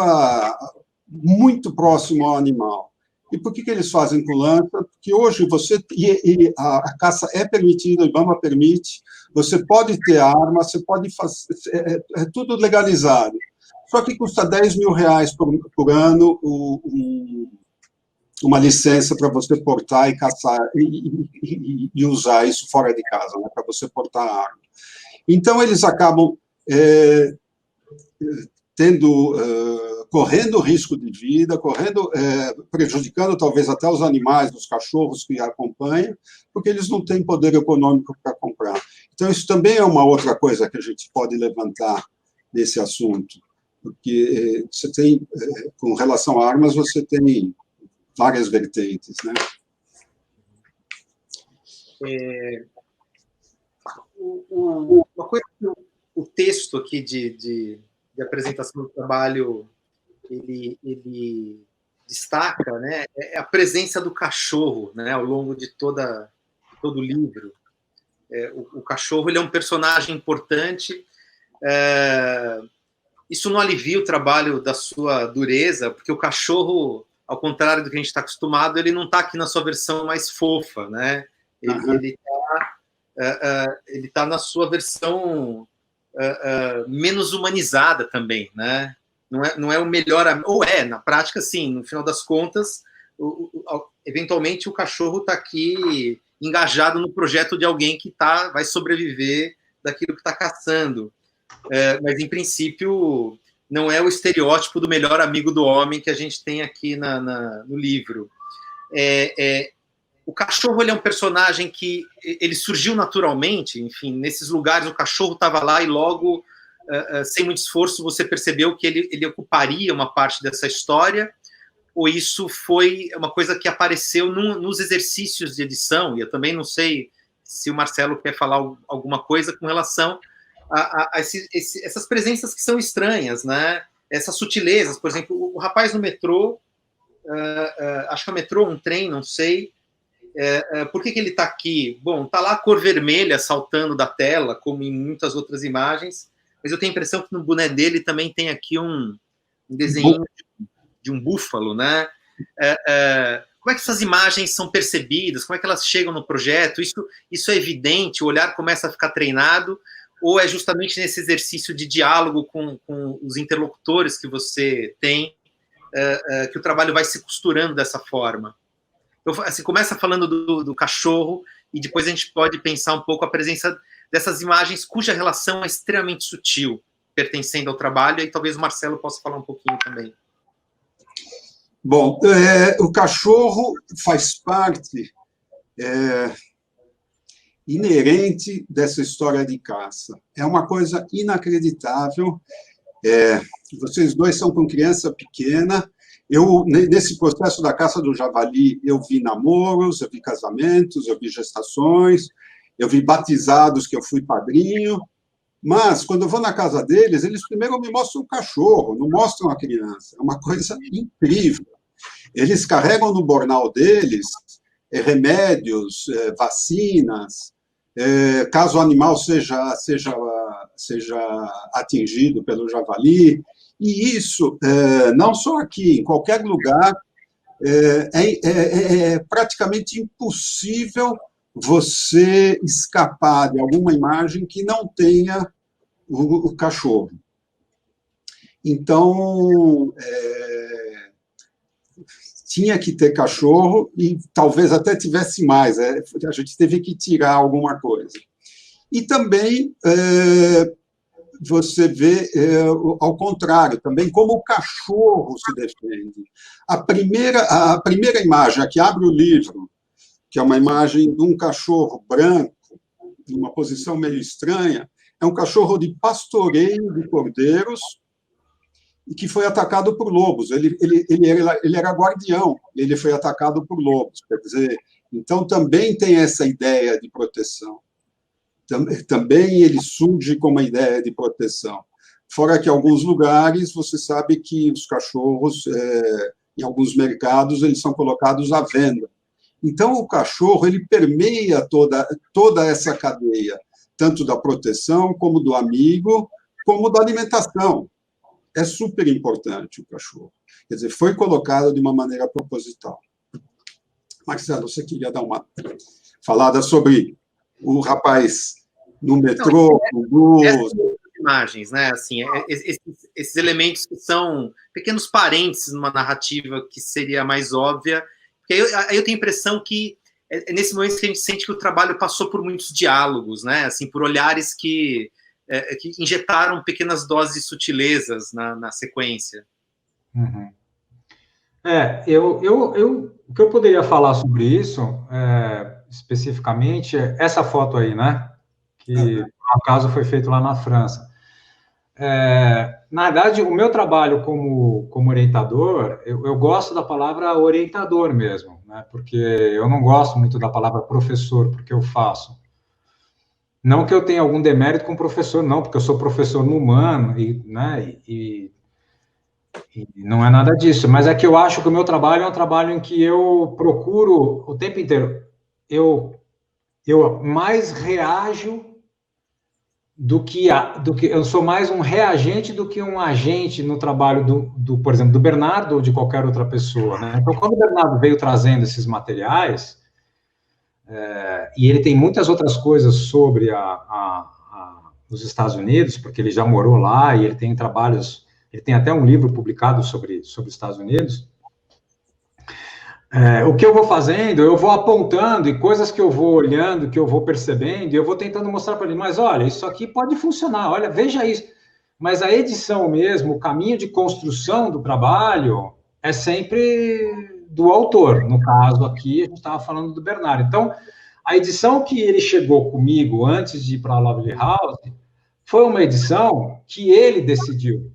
muito próximo ao animal. E por que eles fazem com lança? Porque hoje a caça é permitida, o IBAMA permite, você pode ter arma, você pode fazer, é tudo legalizado. Só que custa R$10.000 por ano uma licença para você portar e caçar e usar isso fora de casa, né, para você portar a arma. Então, eles acabam correndo risco de vida, prejudicando talvez até os animais, os cachorros que acompanham, porque eles não têm poder econômico para comprar. Então, isso também é uma outra coisa que a gente pode levantar nesse assunto, porque você tem, com relação a armas, você tem várias vertentes, né? Uma coisa que o texto aqui de apresentação do trabalho ele destaca, né, é a presença do cachorro, né, ao longo de todo o livro. O cachorro ele é um personagem importante. Isso não alivia o trabalho da sua dureza, porque o cachorro, ao contrário do que a gente está acostumado, ele não está aqui na sua versão mais fofa, né? Ele está na sua versão menos humanizada também, né? Não é o melhor, ou na prática, sim, no final das contas, eventualmente o cachorro está aqui engajado no projeto de alguém que vai sobreviver daquilo que está caçando. Mas, em princípio, não é o estereótipo do melhor amigo do homem que a gente tem aqui no livro. O cachorro ele é um personagem que ele surgiu naturalmente, enfim, nesses lugares o cachorro estava lá e logo, sem muito esforço, você percebeu que ele ocuparia uma parte dessa história, ou isso foi uma coisa que apareceu nos exercícios de edição, e eu também não sei se o Marcelo quer falar alguma coisa com relação a essas presenças que são estranhas, né? Essas sutilezas, por exemplo, o rapaz no metrô, acho que é o metrô, um trem, não sei, por que ele está aqui? Bom, está lá a cor vermelha saltando da tela, como em muitas outras imagens, mas eu tenho a impressão que no boné dele também tem aqui um desenho de um búfalo, né? Como é que essas imagens são percebidas? Como é que elas chegam no projeto? Isso é evidente? O olhar começa a ficar treinado? Ou é justamente nesse exercício de diálogo com os interlocutores que você tem que o trabalho vai se costurando dessa forma? Então, assim, começa falando do cachorro e depois a gente pode pensar um pouco a presença dessas imagens cuja relação é extremamente sutil, pertencendo ao trabalho, e talvez o Marcelo possa falar um pouquinho também. Bom, o cachorro faz parte inerente dessa história de caça. É uma coisa inacreditável. Vocês dois são com criança pequena. Eu, nesse processo da caça do javali, eu vi namoros, eu vi casamentos, eu vi gestações, eu vi batizados que eu fui padrinho, mas quando eu vou na casa deles, eles primeiro me mostram o cachorro, não mostram a criança. É uma coisa incrível. Eles carregam no bornal deles remédios, vacinas, caso o animal seja atingido pelo javali. E isso, não só aqui, em qualquer lugar, é praticamente impossível você escapar de alguma imagem que não tenha o cachorro. Então, tinha que ter cachorro e talvez até tivesse mais. A gente teve que tirar alguma coisa. E também você vê, ao contrário, também como o cachorro se defende. A primeira imagem, que abre o livro, que é uma imagem de um cachorro branco, numa posição meio estranha, é um cachorro de pastoreio de cordeiros, e que foi atacado por lobos. Ele era guardião, ele foi atacado por lobos. Quer dizer, então também tem essa ideia de proteção. Também ele surge como uma ideia de proteção. Fora que em alguns lugares, você sabe que os cachorros, em alguns mercados, eles são colocados à venda. Então, o cachorro, ele permeia toda essa cadeia, tanto da proteção, como do amigo, como da alimentação. É super importante o cachorro. Quer dizer, foi colocado de uma maneira proposital. Marcelo, você queria dar uma falada sobre o rapaz no metrô, no bus? Essas imagens, né? Assim, esses elementos que são pequenos parênteses numa narrativa que seria mais óbvia. Porque aí eu tenho a impressão que é nesse momento que a gente sente que o trabalho passou por muitos diálogos, né? Assim, por olhares que injetaram pequenas doses de sutilezas na sequência. Uhum. O que eu poderia falar sobre isso, especificamente, é essa foto aí, né? Que, por acaso, foi feito lá na França. Na verdade, o meu trabalho como orientador, eu gosto da palavra orientador mesmo, né? Porque eu não gosto muito da palavra professor, porque eu faço. Não que eu tenha algum demérito com professor, não, porque eu sou professor no humano, e não é nada disso, mas é que eu acho que o meu trabalho é um trabalho em que eu procuro o tempo inteiro, eu mais reajo do que eu sou mais um reagente do que um agente no trabalho por exemplo, do Bernardo ou de qualquer outra pessoa, né? Então, quando o Bernardo veio trazendo esses materiais, e ele tem muitas outras coisas sobre os Estados Unidos, porque ele já morou lá e ele tem trabalhos, ele tem até um livro publicado sobre os Estados Unidos. O que eu vou fazendo, eu vou apontando e coisas que eu vou olhando, que eu vou percebendo, e eu vou tentando mostrar para ele, mas olha, isso aqui pode funcionar, olha, veja isso. Mas a edição mesmo, o caminho de construção do trabalho é sempre do autor. No caso aqui, a gente estava falando do Bernardo. Então, a edição que ele chegou comigo antes de ir para a Lovely House foi uma edição que ele decidiu.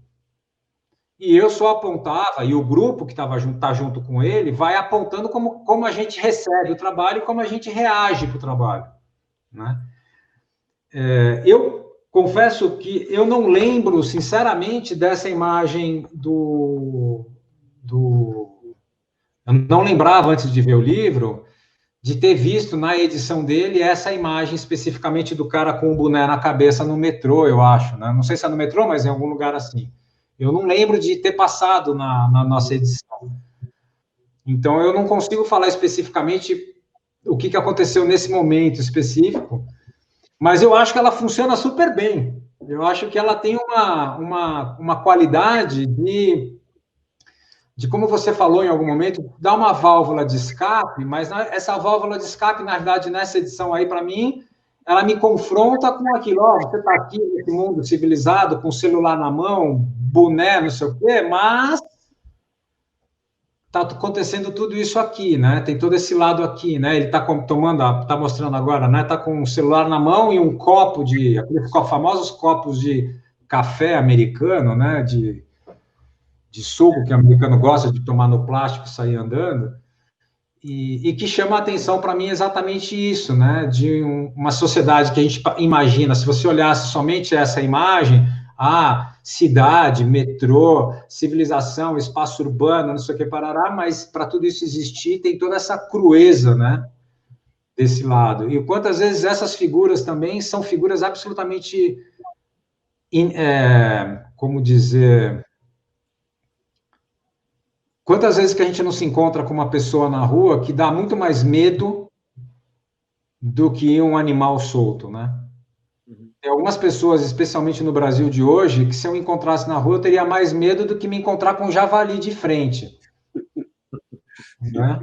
E eu só apontava, e o grupo que tá junto com ele vai apontando como a gente recebe o trabalho e como a gente reage para o trabalho, né? Eu confesso que eu não lembro, sinceramente, dessa imagem eu não lembrava, antes de ver o livro, de ter visto na edição dele essa imagem especificamente do cara com o boné na cabeça no metrô, eu acho, né? Não sei se é no metrô, mas em algum lugar assim. Eu não lembro de ter passado na nossa edição. Então, eu não consigo falar especificamente o que aconteceu nesse momento específico, mas eu acho que ela funciona super bem. Eu acho que ela tem uma qualidade de, como você falou em algum momento, dar uma válvula de escape, mas essa válvula de escape, na verdade, nessa edição aí, para mim, ela me confronta com aquilo, você está aqui nesse mundo civilizado, com o celular na mão, boné, não sei o quê, mas está acontecendo tudo isso aqui, né? Tem todo esse lado aqui, né? Ele está mostrando agora, né? Está com o celular na mão e um copo aqueles famosos copos de café americano, né, de suco que o americano gosta de tomar no plástico e sair andando, e que chama a atenção para mim exatamente isso, né, de uma sociedade que a gente imagina, se você olhasse somente essa imagem, cidade, metrô, civilização, espaço urbano, não sei o que, parará, mas para tudo isso existir, tem toda essa crueza, né, desse lado. E quantas vezes essas figuras também são figuras absolutamente, como dizer... Quantas vezes que a gente não se encontra com uma pessoa na rua que dá muito mais medo do que um animal solto, né? Tem algumas pessoas, especialmente no Brasil de hoje, que se eu encontrasse na rua, eu teria mais medo do que me encontrar com um javali de frente. Né?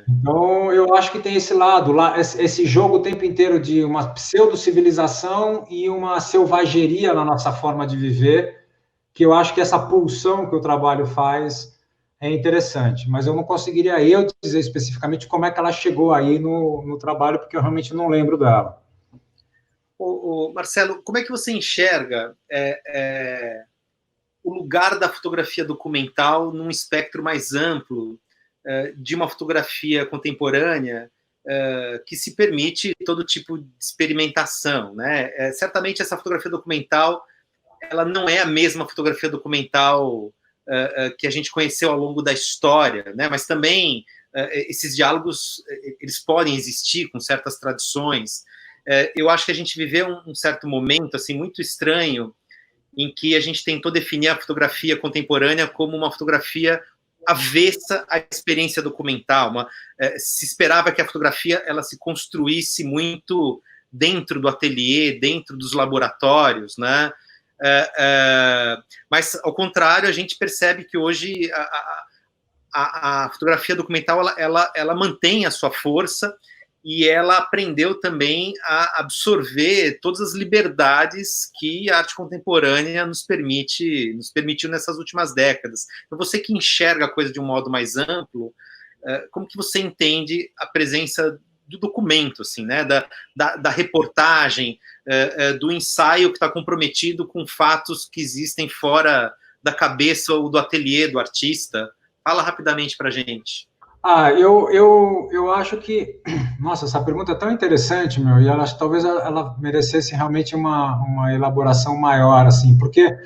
Então, eu acho que tem esse lado, esse jogo o tempo inteiro de uma pseudo-civilização e uma selvageria na nossa forma de viver, que eu acho que essa pulsão que o trabalho faz é interessante, mas eu não conseguiria dizer especificamente como é que ela chegou aí no trabalho, porque eu realmente não lembro dela. Marcelo, como é que você enxerga o lugar da fotografia documental num espectro mais amplo de uma fotografia contemporânea que se permite todo tipo de experimentação, né? Certamente essa fotografia documental ela não é a mesma fotografia documental que a gente conheceu ao longo da história, né? Mas também esses diálogos eles podem existir com certas tradições. Eu acho que a gente viveu um certo momento assim muito estranho em que a gente tentou definir a fotografia contemporânea como uma fotografia avessa à experiência documental. Se esperava que a fotografia ela se construísse muito dentro do ateliê, dentro dos laboratórios, né? Mas, ao contrário, a gente percebe que hoje a fotografia documental ela mantém a sua força e ela aprendeu também a absorver todas as liberdades que a arte contemporânea nos permitiu nessas últimas décadas. Então, você que enxerga a coisa de um modo mais amplo, como que você entende a presença do documento, assim, né? da reportagem, do ensaio que está comprometido com fatos que existem fora da cabeça ou do ateliê do artista? Fala rapidamente para a gente. Eu acho que... Nossa, essa pergunta é tão interessante, meu, e talvez ela merecesse realmente uma elaboração maior, assim, porque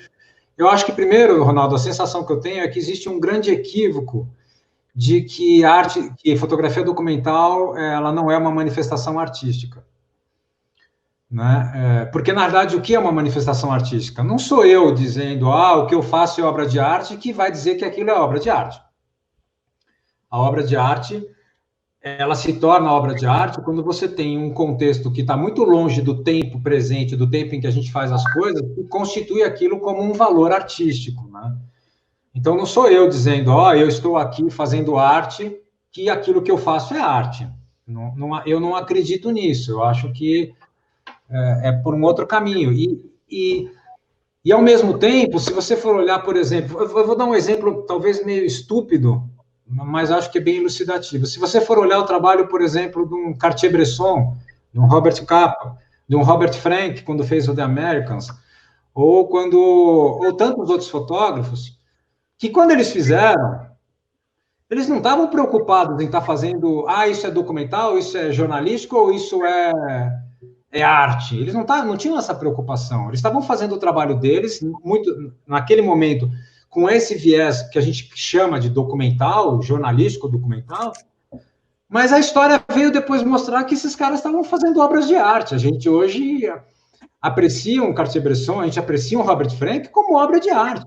eu acho que, primeiro, Ronaldo, a sensação que eu tenho é que existe um grande equívoco de que fotografia documental, ela não é uma manifestação artística. Né? Porque, na verdade, o que é uma manifestação artística? Não sou eu dizendo, o que eu faço é obra de arte, que vai dizer que aquilo é obra de arte. A obra de arte, ela se torna obra de arte quando você tem um contexto que está muito longe do tempo presente, do tempo em que a gente faz as coisas, e constitui aquilo como um valor artístico, né? Então, não sou eu dizendo, eu estou aqui fazendo arte, que aquilo que eu faço é arte. Eu não acredito nisso. Eu acho que é por um outro caminho. E, ao mesmo tempo, se você for olhar, por exemplo... Eu vou dar um exemplo, talvez meio estúpido, mas acho que é bem elucidativo. Se você for olhar o trabalho, por exemplo, de um Cartier-Bresson, de um Robert Capa, de um Robert Frank, quando fez o The Americans, ou tantos outros fotógrafos, que quando eles fizeram, eles não estavam preocupados em estar fazendo, isso é documental, isso é jornalístico, ou isso é arte. Eles não tinham essa preocupação. Eles estavam fazendo o trabalho deles, muito naquele momento, com esse viés que a gente chama de documental, jornalístico documental, mas a história veio depois mostrar que esses caras estavam fazendo obras de arte. A gente hoje aprecia um Cartier-Bresson, a gente aprecia um Robert Frank como obra de arte.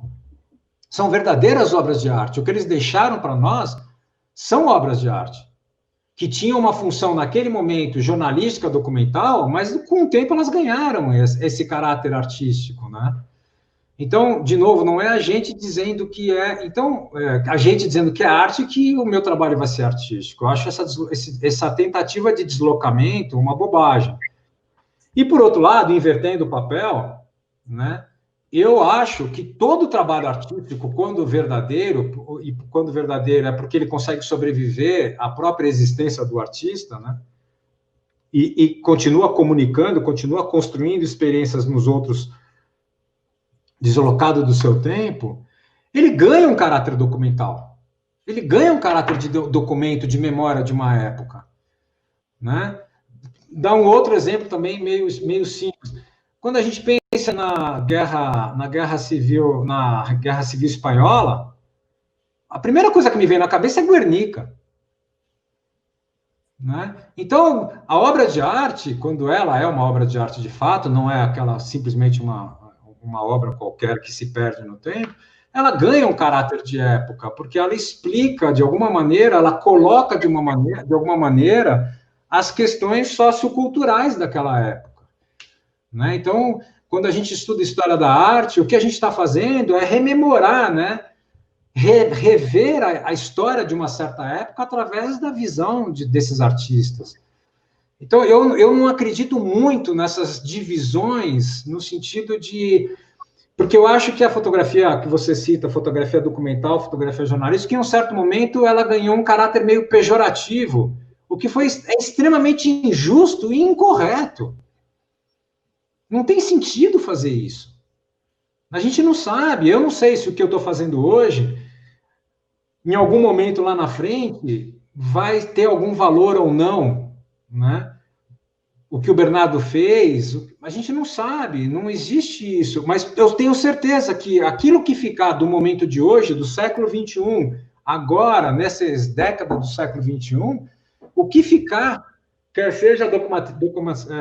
São verdadeiras obras de arte. O que eles deixaram para nós são obras de arte, que tinham uma função naquele momento jornalística, documental, mas com o tempo elas ganharam esse caráter artístico, né? Então, de novo, não é a gente dizendo que a gente dizendo que é arte que o meu trabalho vai ser artístico. Eu acho essa tentativa de deslocamento uma bobagem. E, por outro lado, invertendo o papel, né? Eu acho que todo trabalho artístico, quando verdadeiro é porque ele consegue sobreviver à própria existência do artista, né? E continua comunicando, continua construindo experiências nos outros deslocado do seu tempo, ele ganha um caráter documental. Ele ganha um caráter de documento, de memória de uma época, né? Dá um outro exemplo também meio simples. Quando a gente pensa na guerra civil espanhola, a primeira coisa que me vem na cabeça é Guernica, né? Então, a obra de arte, quando ela é uma obra de arte de fato, não é aquela simplesmente uma obra qualquer que se perde no tempo, ela ganha um caráter de época, porque ela explica de alguma maneira, ela coloca de alguma maneira as questões socioculturais daquela época, né? Então, quando a gente estuda história da arte, o que a gente está fazendo é rememorar, né? Rever a história de uma certa época através da visão desses artistas. Então, eu não acredito muito nessas divisões no sentido de... Porque eu acho que a fotografia que você cita, fotografia documental, fotografia jornalística, em um certo momento ela ganhou um caráter meio pejorativo, o que é extremamente injusto e incorreto. Não tem sentido fazer isso. A gente não sabe, eu não sei se o que eu estou fazendo hoje, em algum momento lá na frente, vai ter algum valor ou não, né? O que o Bernardo fez, a gente não sabe, não existe isso, mas eu tenho certeza que aquilo que ficar do momento de hoje, do século XXI, agora, nessas décadas do século XXI, o que ficar, quer seja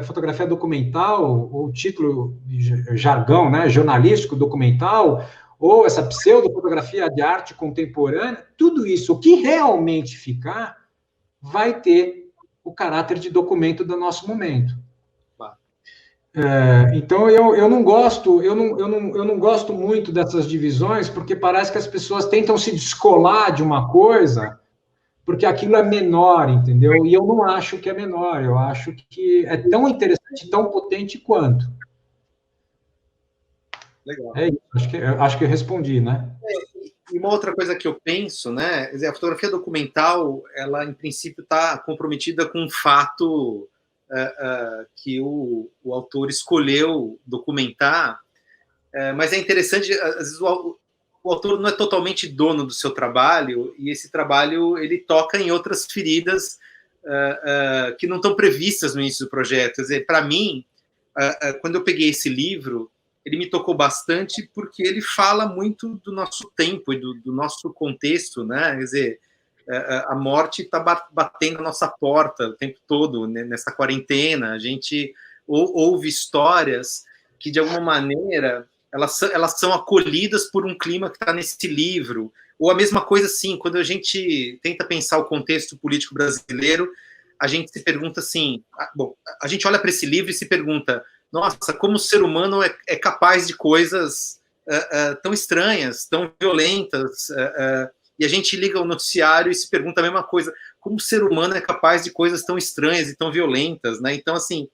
fotografia documental, ou título de jargão, né, jornalístico documental, ou essa pseudo-fotografia de arte contemporânea, tudo isso, o que realmente ficar, vai ter o caráter de documento do nosso momento. Então, eu não gosto muito dessas divisões, porque parece que as pessoas tentam se descolar de uma coisa, porque aquilo é menor, entendeu? E eu não acho que é menor, eu acho que é tão interessante, tão potente quanto. Legal. É isso, acho que eu respondi, né? E uma outra coisa que eu penso, né? Quer dizer, a fotografia documental, ela em princípio está comprometida com um fato que o autor escolheu documentar, mas é interessante, às vezes o autor não é totalmente dono do seu trabalho, e esse trabalho ele toca em outras feridas que não estão previstas no início do projeto. Quer dizer, para mim, quando eu peguei esse livro, ele me tocou bastante porque ele fala muito do nosso tempo e do nosso contexto, né? Quer dizer, a morte está batendo na nossa porta o tempo todo, né? Nessa quarentena. A gente ouve histórias que, de alguma maneira, elas são acolhidas por um clima que está nesse livro. Ou a mesma coisa, assim, quando a gente tenta pensar o contexto político brasileiro, a gente se pergunta assim... Bom, a gente olha para esse livro e se pergunta... Nossa, como o ser humano é capaz de coisas tão estranhas, tão violentas, e a gente liga o noticiário e se pergunta a mesma coisa, como o ser humano é capaz de coisas tão estranhas e tão violentas, né? Então, assim,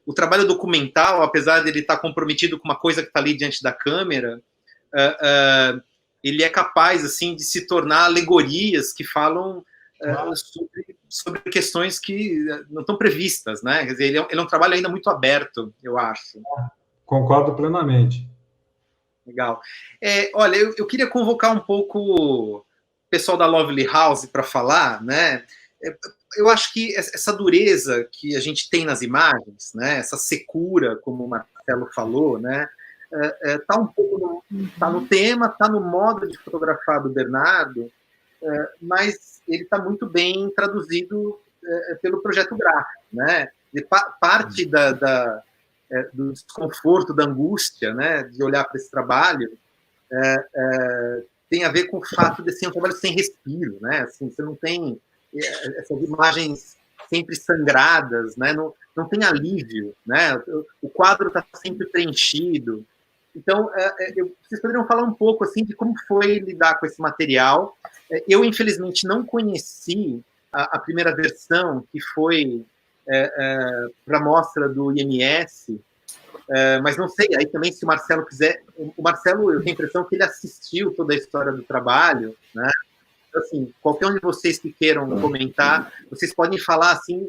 o trabalho documental, apesar de ele estar comprometido com uma coisa que está ali diante da câmera, ele é capaz, assim, de se tornar alegorias que falam sobre questões que não estão previstas, né? Quer dizer, ele é um trabalho ainda muito aberto, eu acho. Concordo plenamente. Legal. Olha, eu queria convocar um pouco o pessoal da Lovely House para falar, né? Eu acho que essa dureza que a gente tem nas imagens, né? Essa secura, como o Marcelo falou, né? Tá um pouco tá no tema, tá no modo de fotografar do Bernardo, mas ele está muito bem traduzido pelo projeto gráfico, né? Parte do desconforto, da angústia, né, de olhar para esse trabalho, tem a ver com o fato de ser um trabalho sem respiro, né? Assim, você não tem essas imagens sempre sangradas, né? Não tem alívio, né? O quadro está sempre preenchido. Então, vocês poderiam falar um pouco assim de como foi lidar com esse material. Eu, infelizmente, não conheci a primeira versão, que foi para a mostra do IMS, mas não sei, aí também se o Marcelo quiser... O Marcelo, eu tenho a impressão que ele assistiu toda a história do trabalho, né? Então, assim, qualquer um de vocês que queiram comentar, vocês podem falar assim...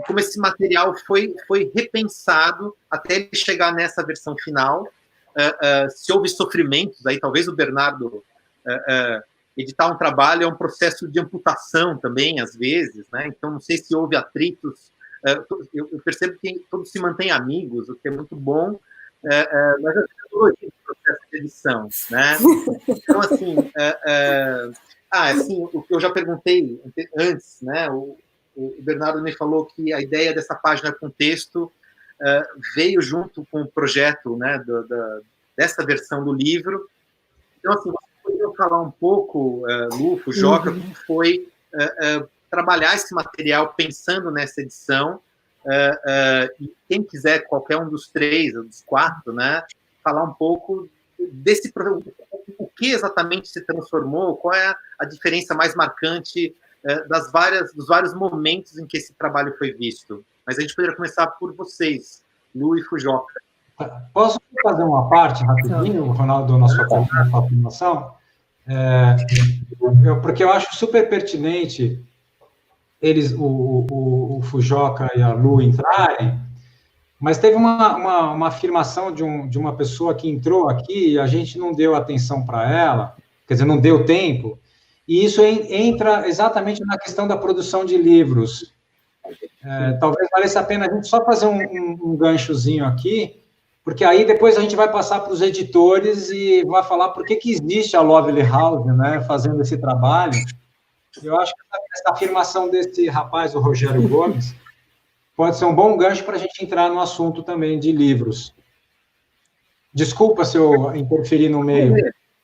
como esse material foi repensado até ele chegar nessa versão final, se houve sofrimentos, aí talvez o Bernardo... editar um trabalho é um processo de amputação também, às vezes, né? Então, não sei se houve atritos. Eu percebo que todos se mantêm amigos, o que é muito bom, mas a tecnologia do processo de edição, né? Então, assim, o que eu já perguntei antes, né? O Bernardo me falou que a ideia dessa página com texto veio junto com o projeto, né, dessa versão do livro. Então, assim, você poderia falar um pouco, Lufo, Joca, como foi trabalhar esse material pensando nessa edição, e quem quiser, qualquer um dos 3 ou dos 4, né, falar um pouco desse o que exatamente se transformou, qual é a diferença mais marcante dos vários momentos em que esse trabalho foi visto. Mas a gente poderia começar por vocês, Lu e Fujoca. Posso fazer uma parte rapidinho, Ronaldo, na sua afirmação? Porque eu acho super pertinente eles, o Fujoca e a Lu entrarem, mas teve uma afirmação de uma pessoa que entrou aqui e a gente não deu atenção para ela, quer dizer, não deu tempo, e isso entra exatamente na questão da produção de livros. Talvez valesse a pena a gente só fazer um ganchozinho aqui, porque aí depois a gente vai passar para os editores e vai falar por que existe a Lovely House, né, fazendo esse trabalho. Eu acho que essa afirmação desse rapaz, o Rogério Gomes, pode ser um bom gancho para a gente entrar no assunto também de livros. Desculpa se eu interferi no meio.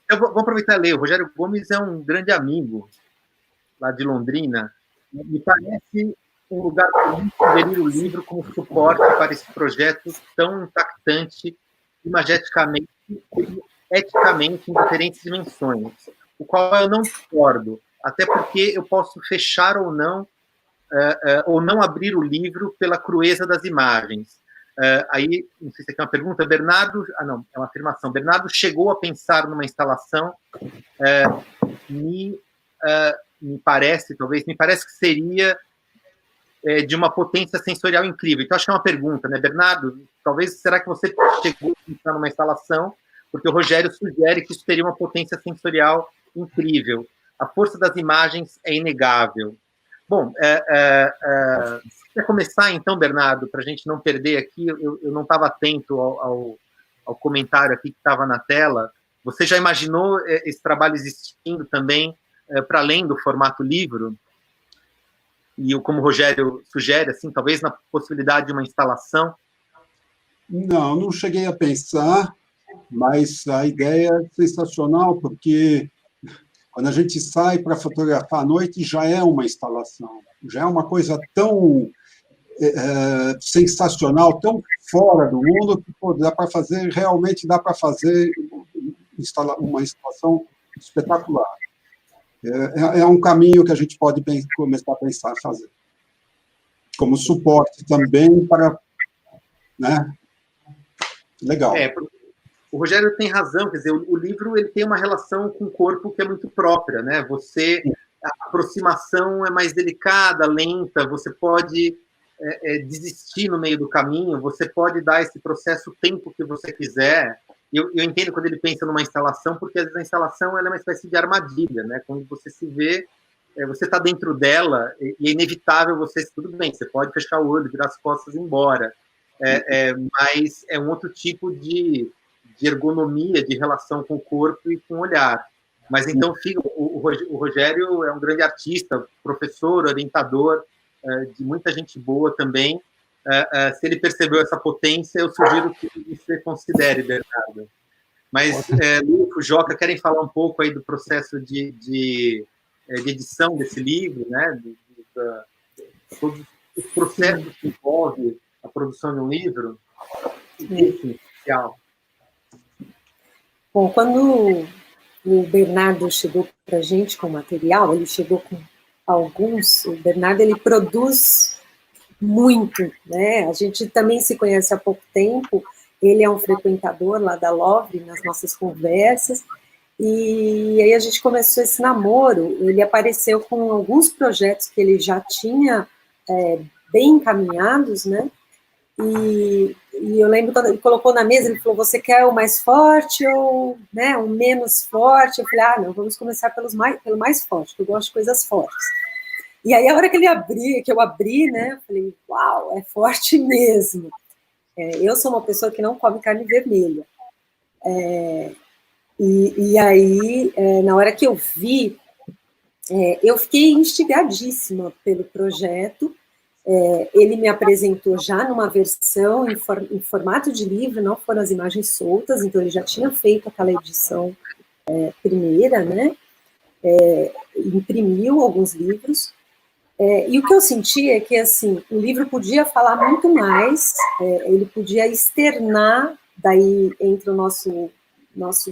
Eu vou aproveitar e ler. O Rogério Gomes é um grande amigo lá de Londrina. Me parece um lugar comum sugerir o livro como suporte para esse projeto tão impactante, imageticamente e eticamente em diferentes dimensões, o qual eu não discordo, até porque eu posso fechar ou não abrir o livro pela crueza das imagens. Aí, não sei se aqui é uma pergunta, Bernardo... não, é uma afirmação. Bernardo chegou a pensar numa instalação, me parece que seria de uma potência sensorial incrível. Então, acho que é uma pergunta, né, Bernardo? Talvez, será que você chegou a pensar numa instalação? Porque o Rogério sugere que isso teria uma potência sensorial incrível. A força das imagens é inegável. Bom, se quer começar, então, Bernardo, para a gente não perder aqui, eu não estava atento ao comentário aqui que estava na tela. Você já imaginou esse trabalho existindo também para além do formato livro? E como o Rogério sugere, assim, talvez na possibilidade de uma instalação? Não cheguei a pensar, mas a ideia é sensacional, porque quando a gente sai para fotografar à noite, já é uma instalação, já é uma coisa tão sensacional, tão fora do mundo, que realmente dá para fazer uma instalação espetacular. É um caminho que a gente pode começar a pensar em fazer. Como suporte também para... Né? Legal. O Rogério tem razão, quer dizer, o livro ele tem uma relação com o corpo que é muito própria, né? A aproximação é mais delicada, lenta, você pode desistir no meio do caminho, você pode dar esse processo o tempo que você quiser. Eu entendo quando ele pensa numa instalação, porque às vezes a instalação ela é uma espécie de armadilha, né? Quando você se vê, você está dentro dela e é inevitável tudo bem, você pode fechar o olho, virar as costas e ir embora, mas é um outro tipo de ergonomia, de relação com o corpo e com o olhar. Mas então, o Rogério é um grande artista, professor, orientador, de muita gente boa também. Se ele percebeu essa potência, eu sugiro que você considere, Bernardo. Mas, Lu, Joca, querem falar um pouco aí do processo de edição desse livro, né? Todos os processos que envolvem a produção de um livro? Essencial. Bom, quando o Bernardo chegou para a gente com material, ele chegou com alguns, o Bernardo ele produz muito, né? A gente também se conhece há pouco tempo, ele é um frequentador lá da Lovely, nas nossas conversas, e aí a gente começou esse namoro, ele apareceu com alguns projetos que ele já tinha bem encaminhados, né? E eu lembro quando ele colocou na mesa, ele falou, você quer o mais forte ou, né, o menos forte? Eu falei, não, vamos começar pelo mais forte, porque eu gosto de coisas fortes. E aí, a hora que eu abri, né, eu falei, uau, é forte mesmo. Eu sou uma pessoa que não come carne vermelha. E aí, na hora que eu vi, eu fiquei instigadíssima pelo projeto. Ele me apresentou já numa versão em formato de livro, não foram as imagens soltas, então ele já tinha feito aquela edição primeira, né? Imprimiu alguns livros. E o que eu senti é que, assim, o livro podia falar muito mais, ele podia externar, daí entra o nosso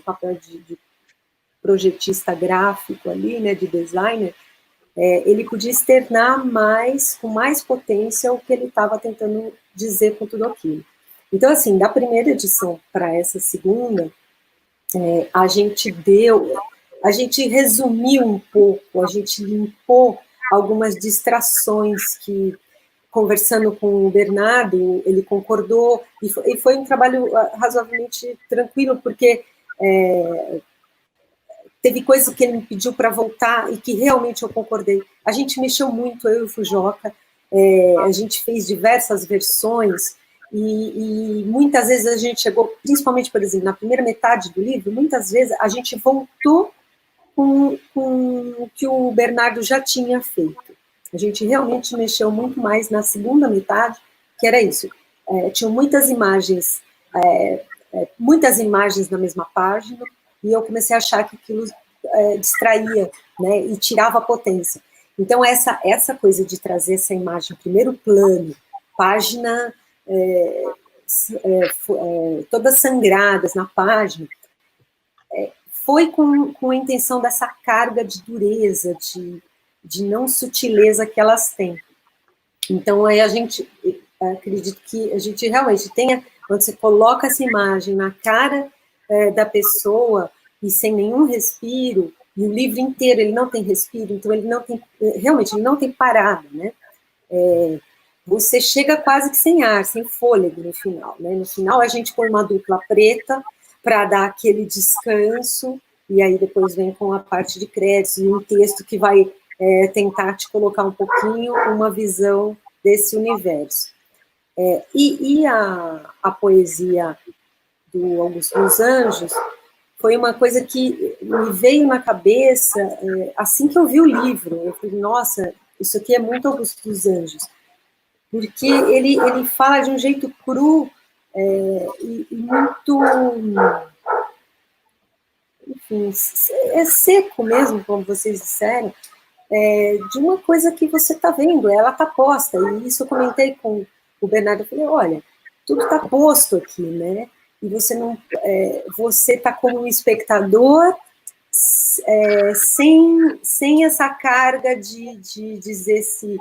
papel de projetista gráfico ali, né, de designer, ele podia externar mais, com mais potência, o que ele estava tentando dizer com tudo aquilo. Então, assim, da primeira edição para essa segunda, a gente resumiu um pouco, a gente limpou algumas distrações que, conversando com o Bernardo, ele concordou, e foi um trabalho razoavelmente tranquilo, porque teve coisa que ele me pediu para voltar e que realmente eu concordei. A gente mexeu muito, eu e o Fujioka, a gente fez diversas versões e muitas vezes a gente chegou, principalmente, por exemplo, na primeira metade do livro, muitas vezes a gente voltou com o que o Bernardo já tinha feito. A gente realmente mexeu muito mais na segunda metade, que era isso. Tinham muitas imagens na mesma página, e eu comecei a achar que aquilo distraía, né, e tirava a potência. Então, essa coisa de trazer essa imagem em primeiro plano, página todas sangradas na página, foi com a intenção dessa carga de dureza, de não sutileza que elas têm. Então, aí a gente, acredito que a gente realmente tenha, quando você coloca essa imagem na cara da pessoa, e sem nenhum respiro, e o livro inteiro ele não tem respiro, então ele não tem, realmente, ele não tem parada, né? Você chega quase que sem ar, sem fôlego no final, né? No final a gente põe uma dupla preta para dar aquele descanso, e aí depois vem com a parte de créditos e um texto que vai tentar te colocar um pouquinho uma visão desse universo. E a poesia do Augusto dos Anjos foi uma coisa que me veio na cabeça assim que eu vi o livro. Eu falei, nossa, isso aqui é muito Augusto dos Anjos, porque ele fala de um jeito cru e muito, enfim, seco mesmo, como vocês disseram, de uma coisa que você está vendo, ela está posta, e isso eu comentei com o Bernardo, eu falei, olha, tudo está posto aqui, né? E você não, você está como um espectador sem essa carga de dizer se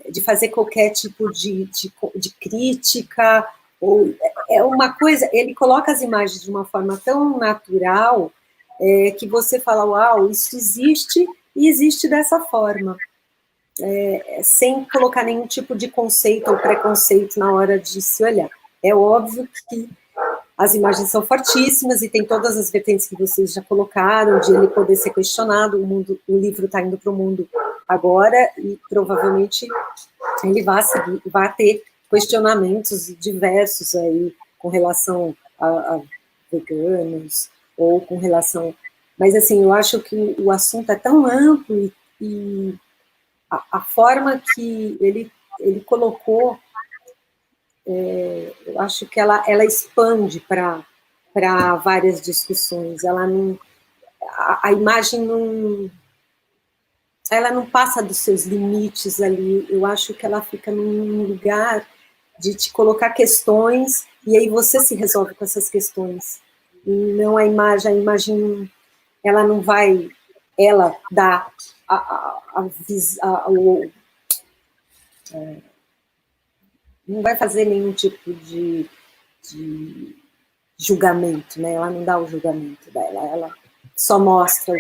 de fazer qualquer tipo de crítica, ou é uma coisa, ele coloca as imagens de uma forma tão natural que você fala, uau, isso existe e existe dessa forma, sem colocar nenhum tipo de conceito ou preconceito na hora de se olhar. É óbvio que as imagens são fortíssimas e tem todas as vertentes que vocês já colocaram, de ele poder ser questionado, o livro está indo para o mundo agora e provavelmente ele vai ter questionamentos diversos aí com relação a veganos ou com relação... Mas, assim, eu acho que o assunto é tão amplo e a forma que ele colocou, eu acho que ela expande para várias discussões. Ela não... A imagem não... Ela não passa dos seus limites ali. Eu acho que ela fica num lugar de te colocar questões e aí você se resolve com essas questões. E não a imagem ela não vai, ela dá não vai fazer nenhum tipo de julgamento, né? Ela não dá o julgamento dela, ela só mostra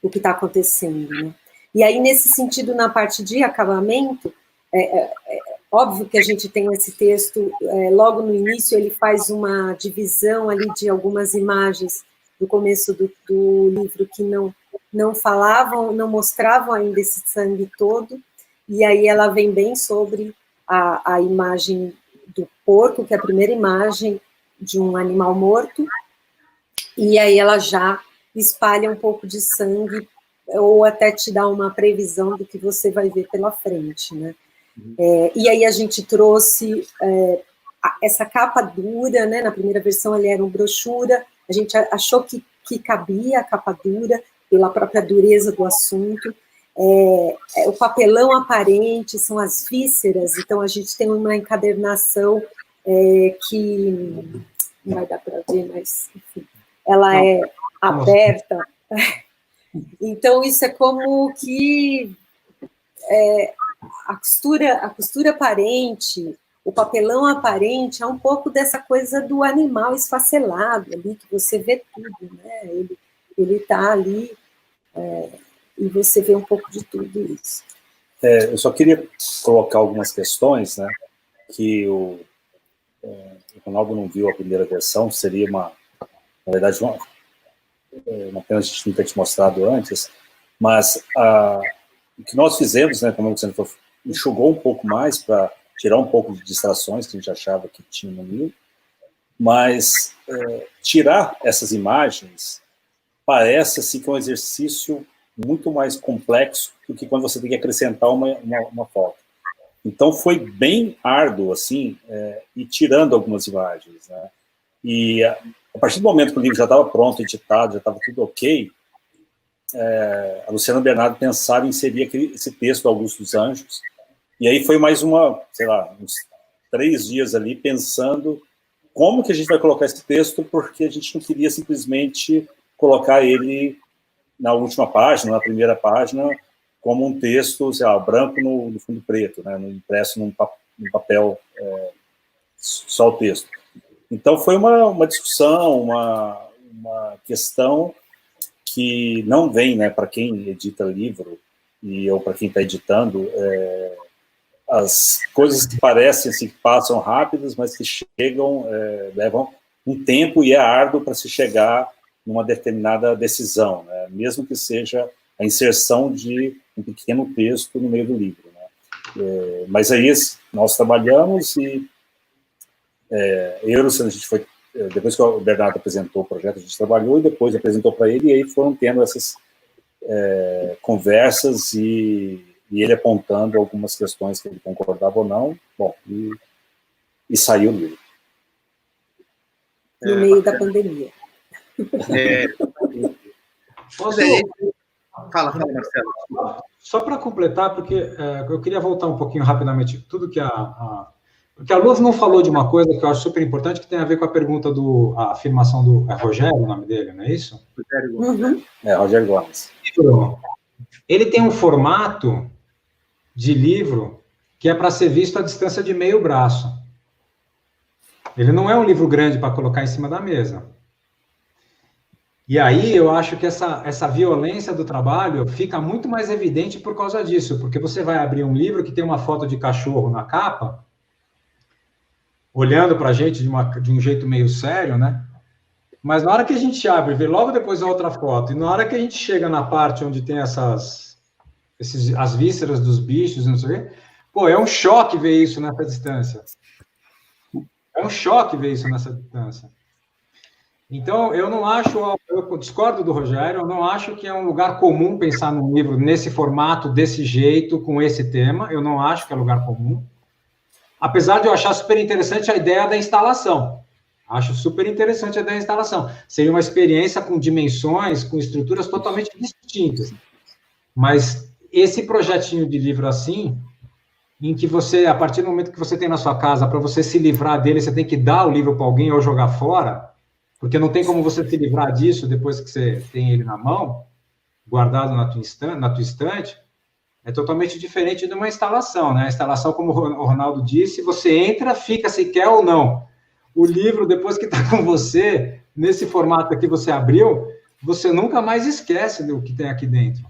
o que está acontecendo, né? E aí, nesse sentido, na parte de acabamento, óbvio que a gente tem esse texto, logo no início ele faz uma divisão ali de algumas imagens do começo do livro que não falavam, não mostravam ainda esse sangue todo, e aí ela vem bem sobre a imagem do porco, que é a primeira imagem de um animal morto, e aí ela já espalha um pouco de sangue, ou até te dá uma previsão do que você vai ver pela frente, né? E aí a gente trouxe essa capa dura, né? Na primeira versão ele era uma brochura, a gente achou que cabia a capa dura, pela própria dureza do assunto. O papelão aparente são as vísceras, então a gente tem uma encadernação que não vai dar para ver, mas enfim, ela é aberta. Então isso é como que a costura aparente, o papelão aparente é um pouco dessa coisa do animal esfacelado ali, que você vê tudo, né? Ele está ali e você vê um pouco de tudo isso. Eu só queria colocar algumas questões, né? Que o Ronaldo não viu a primeira versão, seria na verdade, uma pena a gente não ter te mostrado antes, mas o que nós fizemos, né, como você falou, enxugou um pouco mais para tirar um pouco de distrações que a gente achava que tinha no livro, mas tirar essas imagens parece assim, que é um exercício muito mais complexo do que quando você tem que acrescentar uma foto. Então foi bem árduo, assim, ir tirando algumas imagens, né? E a partir do momento que o livro já estava pronto, editado, já estava tudo ok, a Luciana Bernardo pensava em inserir esse texto do Augusto dos Anjos, e aí foi mais uns 3 dias ali pensando como que a gente vai colocar esse texto, porque a gente não queria simplesmente colocar ele na última página, na primeira página, como um texto, sei lá, branco no fundo preto, né, impresso num papel, só o texto. Então foi uma discussão, uma questão que não vem, né, para quem edita livro ou para quem está editando, as coisas que parecem assim, que passam rápidas, mas que chegam, levam um tempo e é árduo para se chegar numa determinada decisão, né, mesmo que seja a inserção de um pequeno texto no meio do livro, né. Mas aí nós trabalhamos e a gente foi, depois que o Bernardo apresentou o projeto, a gente trabalhou e depois apresentou para ele, e aí foram tendo essas conversas e ele apontando algumas questões que ele concordava ou não, bom, e saiu o livro. No meio da pandemia. Fala, Marcelo. Só para completar, porque eu queria voltar um pouquinho rapidamente, tudo que porque a Luz não falou de uma coisa que eu acho super importante, que tem a ver com a pergunta a afirmação do Rogério, o nome dele, não é isso? Rogério Gomes. Rogério Gomes. Ele tem um formato de livro que é para ser visto à distância de meio braço. Ele não é um livro grande para colocar em cima da mesa. E aí eu acho que essa violência do trabalho fica muito mais evidente por causa disso, porque você vai abrir um livro que tem uma foto de cachorro na capa, olhando para a gente de um jeito meio sério, né? Mas na hora que a gente abre, vê logo depois a outra foto, e na hora que a gente chega na parte onde tem as vísceras dos bichos, não sei o quê, pô, é um choque ver isso nessa distância. É um choque ver isso nessa distância. Então, eu discordo do Rogério, eu não acho que é um lugar comum pensar num livro nesse formato, desse jeito, com esse tema, eu não acho que é lugar comum. Apesar de eu achar super interessante a ideia da instalação. Acho super interessante a ideia da instalação. Seria uma experiência com dimensões, com estruturas totalmente distintas. Mas esse projetinho de livro assim, em que você, a partir do momento que você tem na sua casa, para você se livrar dele, você tem que dar o livro para alguém ou jogar fora, porque não tem como você se livrar disso depois que você tem ele na mão, guardado na tua estante, é totalmente diferente de uma instalação, né? A instalação, como o Ronaldo disse, você entra, fica se quer ou não. O livro, depois que está com você, nesse formato que você abriu, você nunca mais esquece do que tem aqui dentro.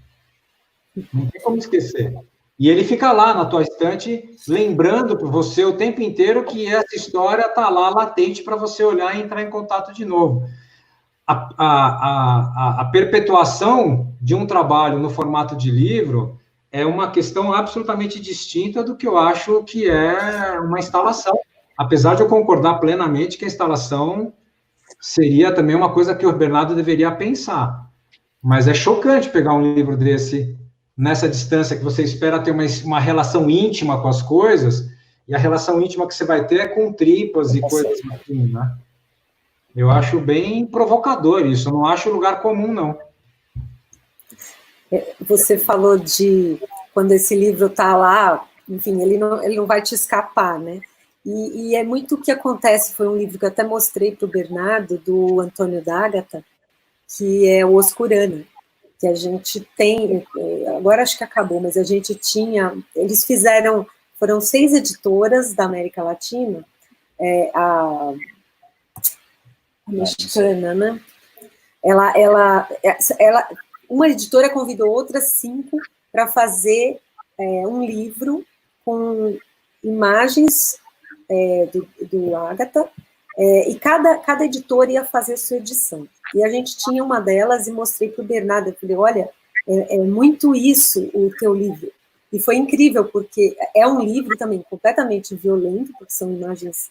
Não tem como esquecer. E ele fica lá na tua estante, lembrando para você o tempo inteiro que essa história está lá latente para você olhar e entrar em contato de novo. A perpetuação de um trabalho no formato de livro é uma questão absolutamente distinta do que eu acho que é uma instalação. Apesar de eu concordar plenamente que a instalação seria também uma coisa que o Bernardo deveria pensar. Mas é chocante pegar um livro desse nessa distância que você espera ter uma relação íntima com as coisas, e a relação íntima que você vai ter é com tripas e coisas assim, né? Eu acho bem provocador isso, eu não acho lugar comum, não. Você falou de quando esse livro está lá, enfim, ele não vai te escapar, né? E é muito o que acontece, foi um livro que eu até mostrei para o Bernardo, do Antônio D'Agata, que é o Oscurana, que a gente tem, agora acho que acabou, mas a gente tinha, eles fizeram, foram 6 editoras da América Latina, a mexicana, né? Uma editora convidou outras 5 para fazer um livro com imagens do Ágata, e cada editora ia fazer sua edição. E a gente tinha uma delas e mostrei para o Bernardo, eu falei, olha, é muito isso o teu livro. E foi incrível, porque é um livro também completamente violento, porque são imagens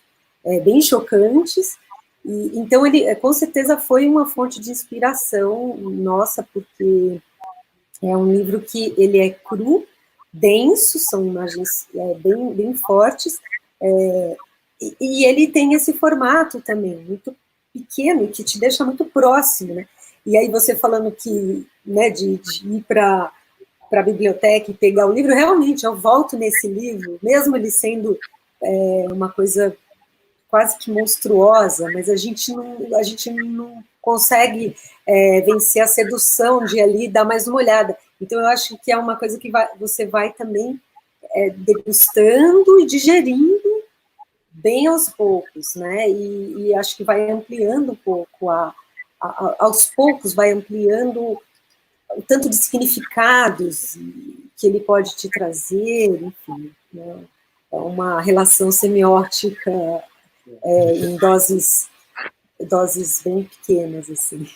bem chocantes, e então ele com certeza foi uma fonte de inspiração nossa, porque é um livro que ele é cru, denso, são imagens bem fortes, e ele tem esse formato também, muito pequeno, que te deixa muito próximo, né? E aí você falando que, né, de ir para a biblioteca e pegar o livro, realmente, eu volto nesse livro, mesmo ele sendo uma coisa quase que monstruosa, mas a gente não consegue vencer a sedução de ali dar mais uma olhada. Então, eu acho que é uma coisa que você vai também degustando e digerindo bem aos poucos, né? E acho que vai ampliando um pouco, aos poucos vai ampliando o tanto de significados que ele pode te trazer, enfim, né? É uma relação semiótica em doses bem pequenas, assim.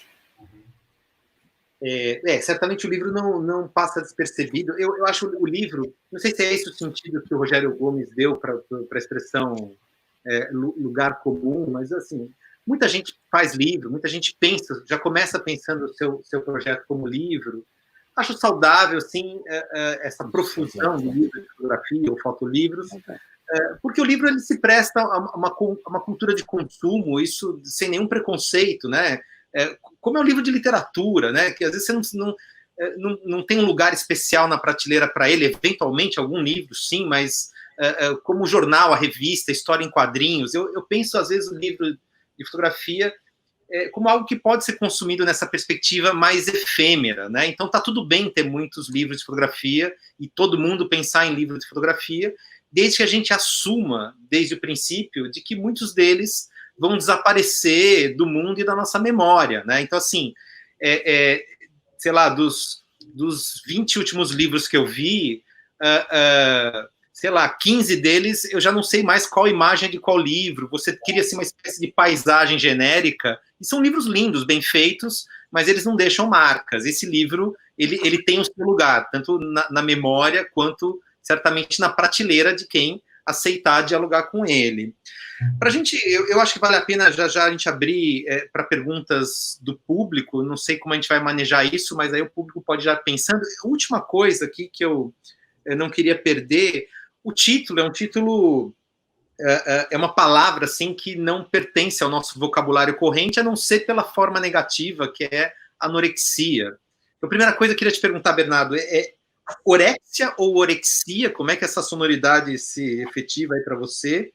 Certamente o livro não passa despercebido. Eu acho o livro, não sei se é esse o sentido que o Rogério Gomes deu para a expressão lugar comum, mas assim, muita gente faz livro, muita gente pensa, já começa pensando o seu projeto como livro. Acho saudável, sim, essa profusão de livros de fotografia ou fotolivros, porque o livro ele se presta a uma cultura de consumo, isso sem nenhum preconceito, né? Como é um livro de literatura, né? Que às vezes você não tem um lugar especial na prateleira para ele, eventualmente algum livro, sim, mas como o jornal, a revista, história em quadrinhos, eu penso às vezes o livro de fotografia como algo que pode ser consumido nessa perspectiva mais efêmera, né? Então tá tudo bem ter muitos livros de fotografia e todo mundo pensar em livro de fotografia, desde que a gente assuma, desde o princípio, de que muitos deles vão desaparecer do mundo e da nossa memória, né? Então, assim, sei lá, dos 20 últimos livros que eu vi, sei lá, 15 deles, eu já não sei mais qual imagem de qual livro, você cria assim, uma espécie de paisagem genérica, e são livros lindos, bem feitos, mas eles não deixam marcas. Esse livro, ele tem o seu lugar, tanto na memória, quanto certamente na prateleira de quem aceitar dialogar com ele. Para a gente, eu acho que vale a pena já a gente abrir para perguntas do público, não sei como a gente vai manejar isso, mas aí o público pode já pensando. A última coisa aqui que eu não queria perder, o título é um título, é uma palavra assim que não pertence ao nosso vocabulário corrente, a não ser pela forma negativa, que é anorexia. Então, a primeira coisa que eu queria te perguntar, Bernardo, orexia ou orexia? Como é que essa sonoridade se efetiva aí para você?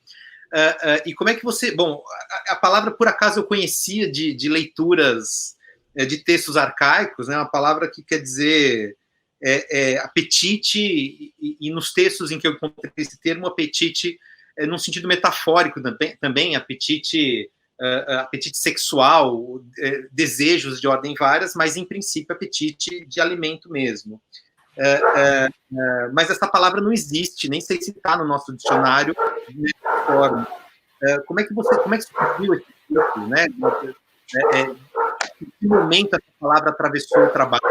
E como é que você... Bom, a palavra, por acaso, eu conhecia de leituras de textos arcaicos, né? Uma palavra que quer dizer apetite, e nos textos em que eu encontrei esse termo, apetite num sentido metafórico também, apetite sexual, desejos de ordem várias, mas, em princípio, apetite de alimento mesmo. mas essa palavra não existe, nem sei se está no nosso dicionário dessa forma. Como é que surgiu esse tipo, né? Em que momento essa palavra atravessou o trabalho?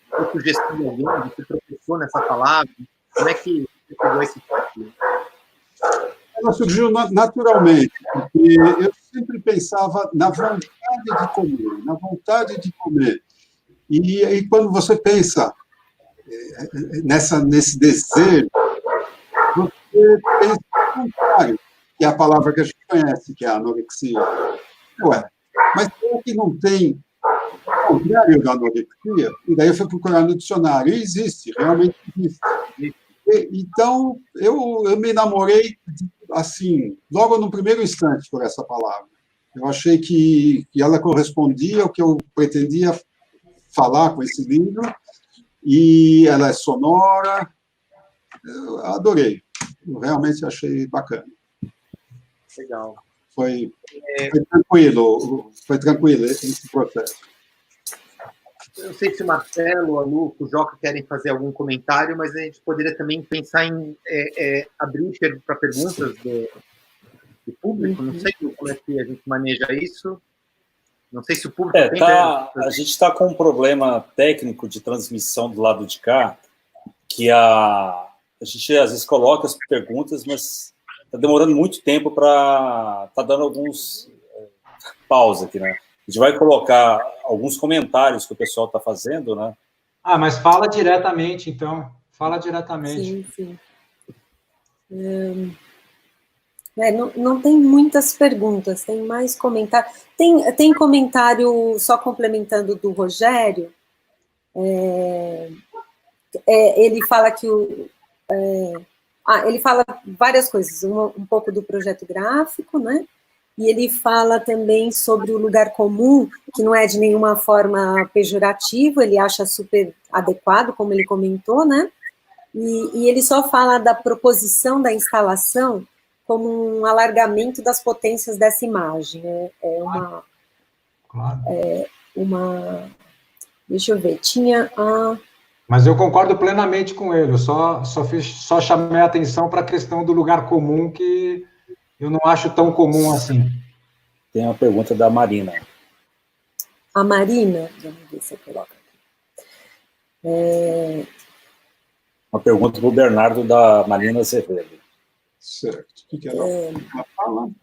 Foi sugestão de alguém? Você tropeçou nessa palavra? Como é que você pegou esse tipo? Ela surgiu naturalmente, porque eu sempre pensava na vontade de comer, na vontade de comer. E aí, quando você pensa nesse desejo, você pensa no contrário, que é a palavra que a gente conhece, que é a anorexia. Ué, mas será que não tem o contrário da anorexia? E daí eu fui procurar no dicionário, e existe, realmente existe. Então, eu me namorei, assim, logo no primeiro instante por essa palavra. Eu achei que ela correspondia ao que eu pretendia falar com esse livro, e ela é sonora. Eu adorei. Eu realmente achei bacana. Legal. Foi tranquilo esse processo. Eu não sei se o Marcelo, a Lu, o Joca querem fazer algum comentário, mas a gente poderia também pensar em abrir para perguntas do público. Não sei como é que a gente maneja isso. Não sei se o público tem... A gente está com um problema técnico de transmissão do lado de cá, que a gente às vezes coloca as perguntas, mas está demorando muito tempo para... Está dando alguns pausa aqui, né? A gente vai colocar alguns comentários que o pessoal está fazendo, né? Ah, mas fala diretamente, então. Fala diretamente. Sim. Não tem muitas perguntas, tem mais comentários. Tem comentário, só complementando do Rogério, ele fala que ele fala várias coisas, um pouco do projeto gráfico, né? E ele fala também sobre o lugar comum, que não é de nenhuma forma pejorativo, ele acha super adequado, como ele comentou, né? E ele só fala da proposição da instalação como um alargamento das potências dessa imagem. Deixa eu ver, tinha a... Mas eu concordo plenamente com ele, eu só chamei a atenção para a questão do lugar comum, que eu não acho tão comum assim. Tem uma pergunta da Marina. A Marina, vamos ver se eu coloco aqui. Uma pergunta para o Bernardo, da Marina Azevedo. Certo. O que ela fala? O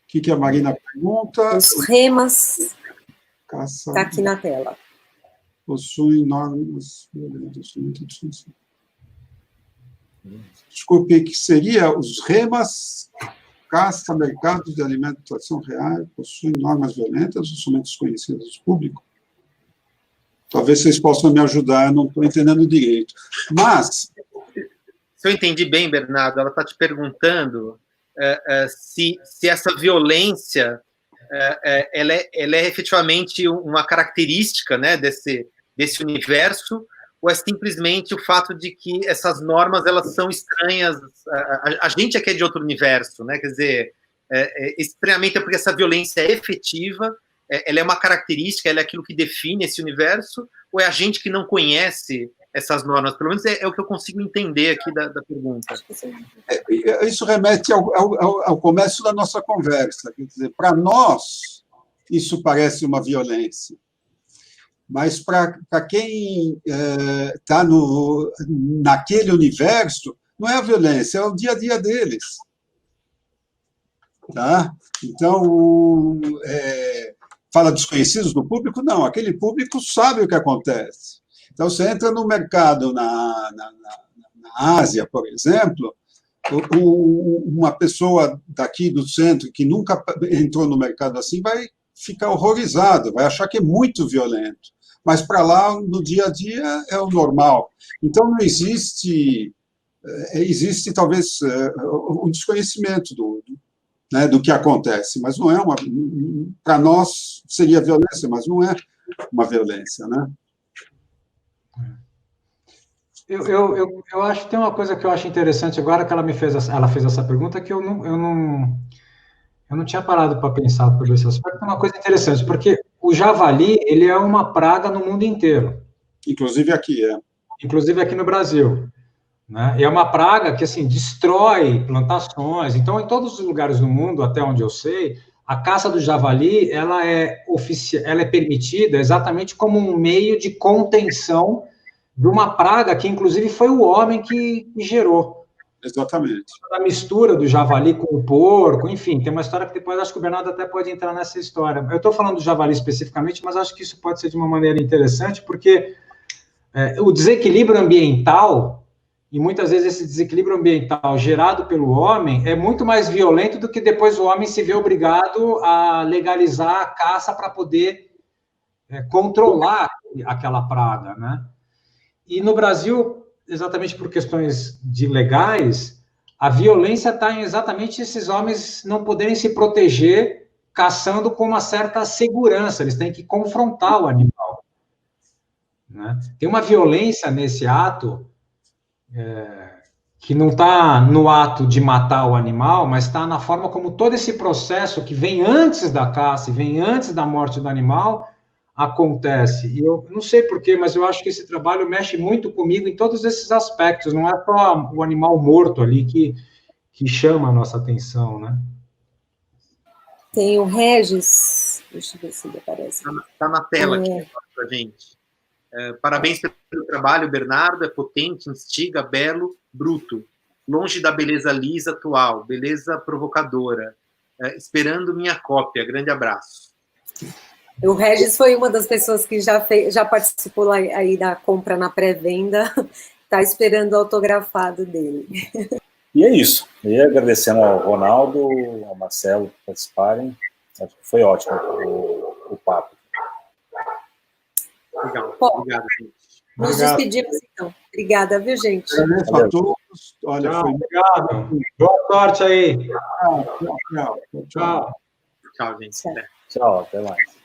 que a Marina pergunta? Os remas... Está aqui na tela. Possuem normas... Desculpe, que seria os remas, caça, mercados de alimentação real, possuem normas violentas ou somente desconhecidas do público? Talvez vocês possam me ajudar, eu não estou entendendo direito. Mas... Se eu entendi bem, Bernardo, ela está te perguntando se essa violência ela é efetivamente uma característica, né, desse universo, ou é simplesmente o fato de que essas normas elas são estranhas, a gente aqui é de outro universo, né? Quer dizer, estranhamente é porque essa violência é efetiva, ela é uma característica, ela é aquilo que define esse universo, ou é a gente que não conhece essas normas? Pelo menos é o que eu consigo entender aqui da pergunta. Isso remete ao começo da nossa conversa. Quer dizer, para nós, isso parece uma violência. Mas para quem está naquele universo, não é a violência, é o dia a dia deles. Tá? Então, fala desconhecidos do público? Não, aquele público sabe o que acontece. Então, você entra no mercado na Ásia, por exemplo, uma pessoa daqui do centro que nunca entrou no mercado assim vai ficar horrorizado, vai achar que é muito violento. Mas para lá, no dia a dia, é o normal. Então, não existe talvez um desconhecimento do que acontece, mas não é para nós seria violência, mas não é uma violência, né? Eu acho que tem uma coisa que eu acho interessante agora que ela fez essa pergunta, que eu não tinha parado para pensar por esse aspecto. É uma coisa interessante, porque o javali ele é uma praga no mundo inteiro. Inclusive aqui, Inclusive aqui no Brasil. Né? E é uma praga que, assim, destrói plantações. Então, em todos os lugares do mundo, até onde eu sei, a caça do javali, ela é permitida exatamente como um meio de contenção de uma praga que, inclusive, foi o homem que gerou. Exatamente. A mistura do javali com o porco, enfim, tem uma história que depois acho que o Bernardo até pode entrar nessa história. Eu estou falando do javali especificamente, mas acho que isso pode ser de uma maneira interessante, porque o desequilíbrio ambiental, e muitas vezes esse desequilíbrio ambiental gerado pelo homem é muito mais violento do que depois o homem se vê obrigado a legalizar a caça para poder controlar aquela praga, né? E no Brasil, exatamente por questões de legais, a violência está em exatamente esses homens não poderem se proteger caçando com uma certa segurança, eles têm que confrontar o animal. Né? Tem uma violência nesse ato que não está no ato de matar o animal, mas está na forma como todo esse processo que vem antes da caça e vem antes da morte do animal acontece. E eu não sei porquê, mas eu acho que esse trabalho mexe muito comigo em todos esses aspectos, não é só o animal morto ali que chama a nossa atenção, né? Tem o Regis, deixa eu ver se ele aparece. Está na tela aqui para a gente. Parabéns pelo trabalho, Bernardo, é potente, instiga, belo, bruto, longe da beleza lisa atual, beleza provocadora, esperando minha cópia, grande abraço. O Regis foi uma das pessoas que já participou lá, aí da compra na pré-venda, está esperando o autografado dele. E é isso. E agradecendo ao Ronaldo, ao Marcelo por participarem. Acho que foi ótimo o papo. Legal. Bom, obrigado, gente. Nos despedimos, então. Obrigada, viu, gente? Agradeço a todos. Olha, Tchau, foi... obrigado. Boa sorte aí. Tchau. Tchau. Tchau, gente. Tchau, até mais.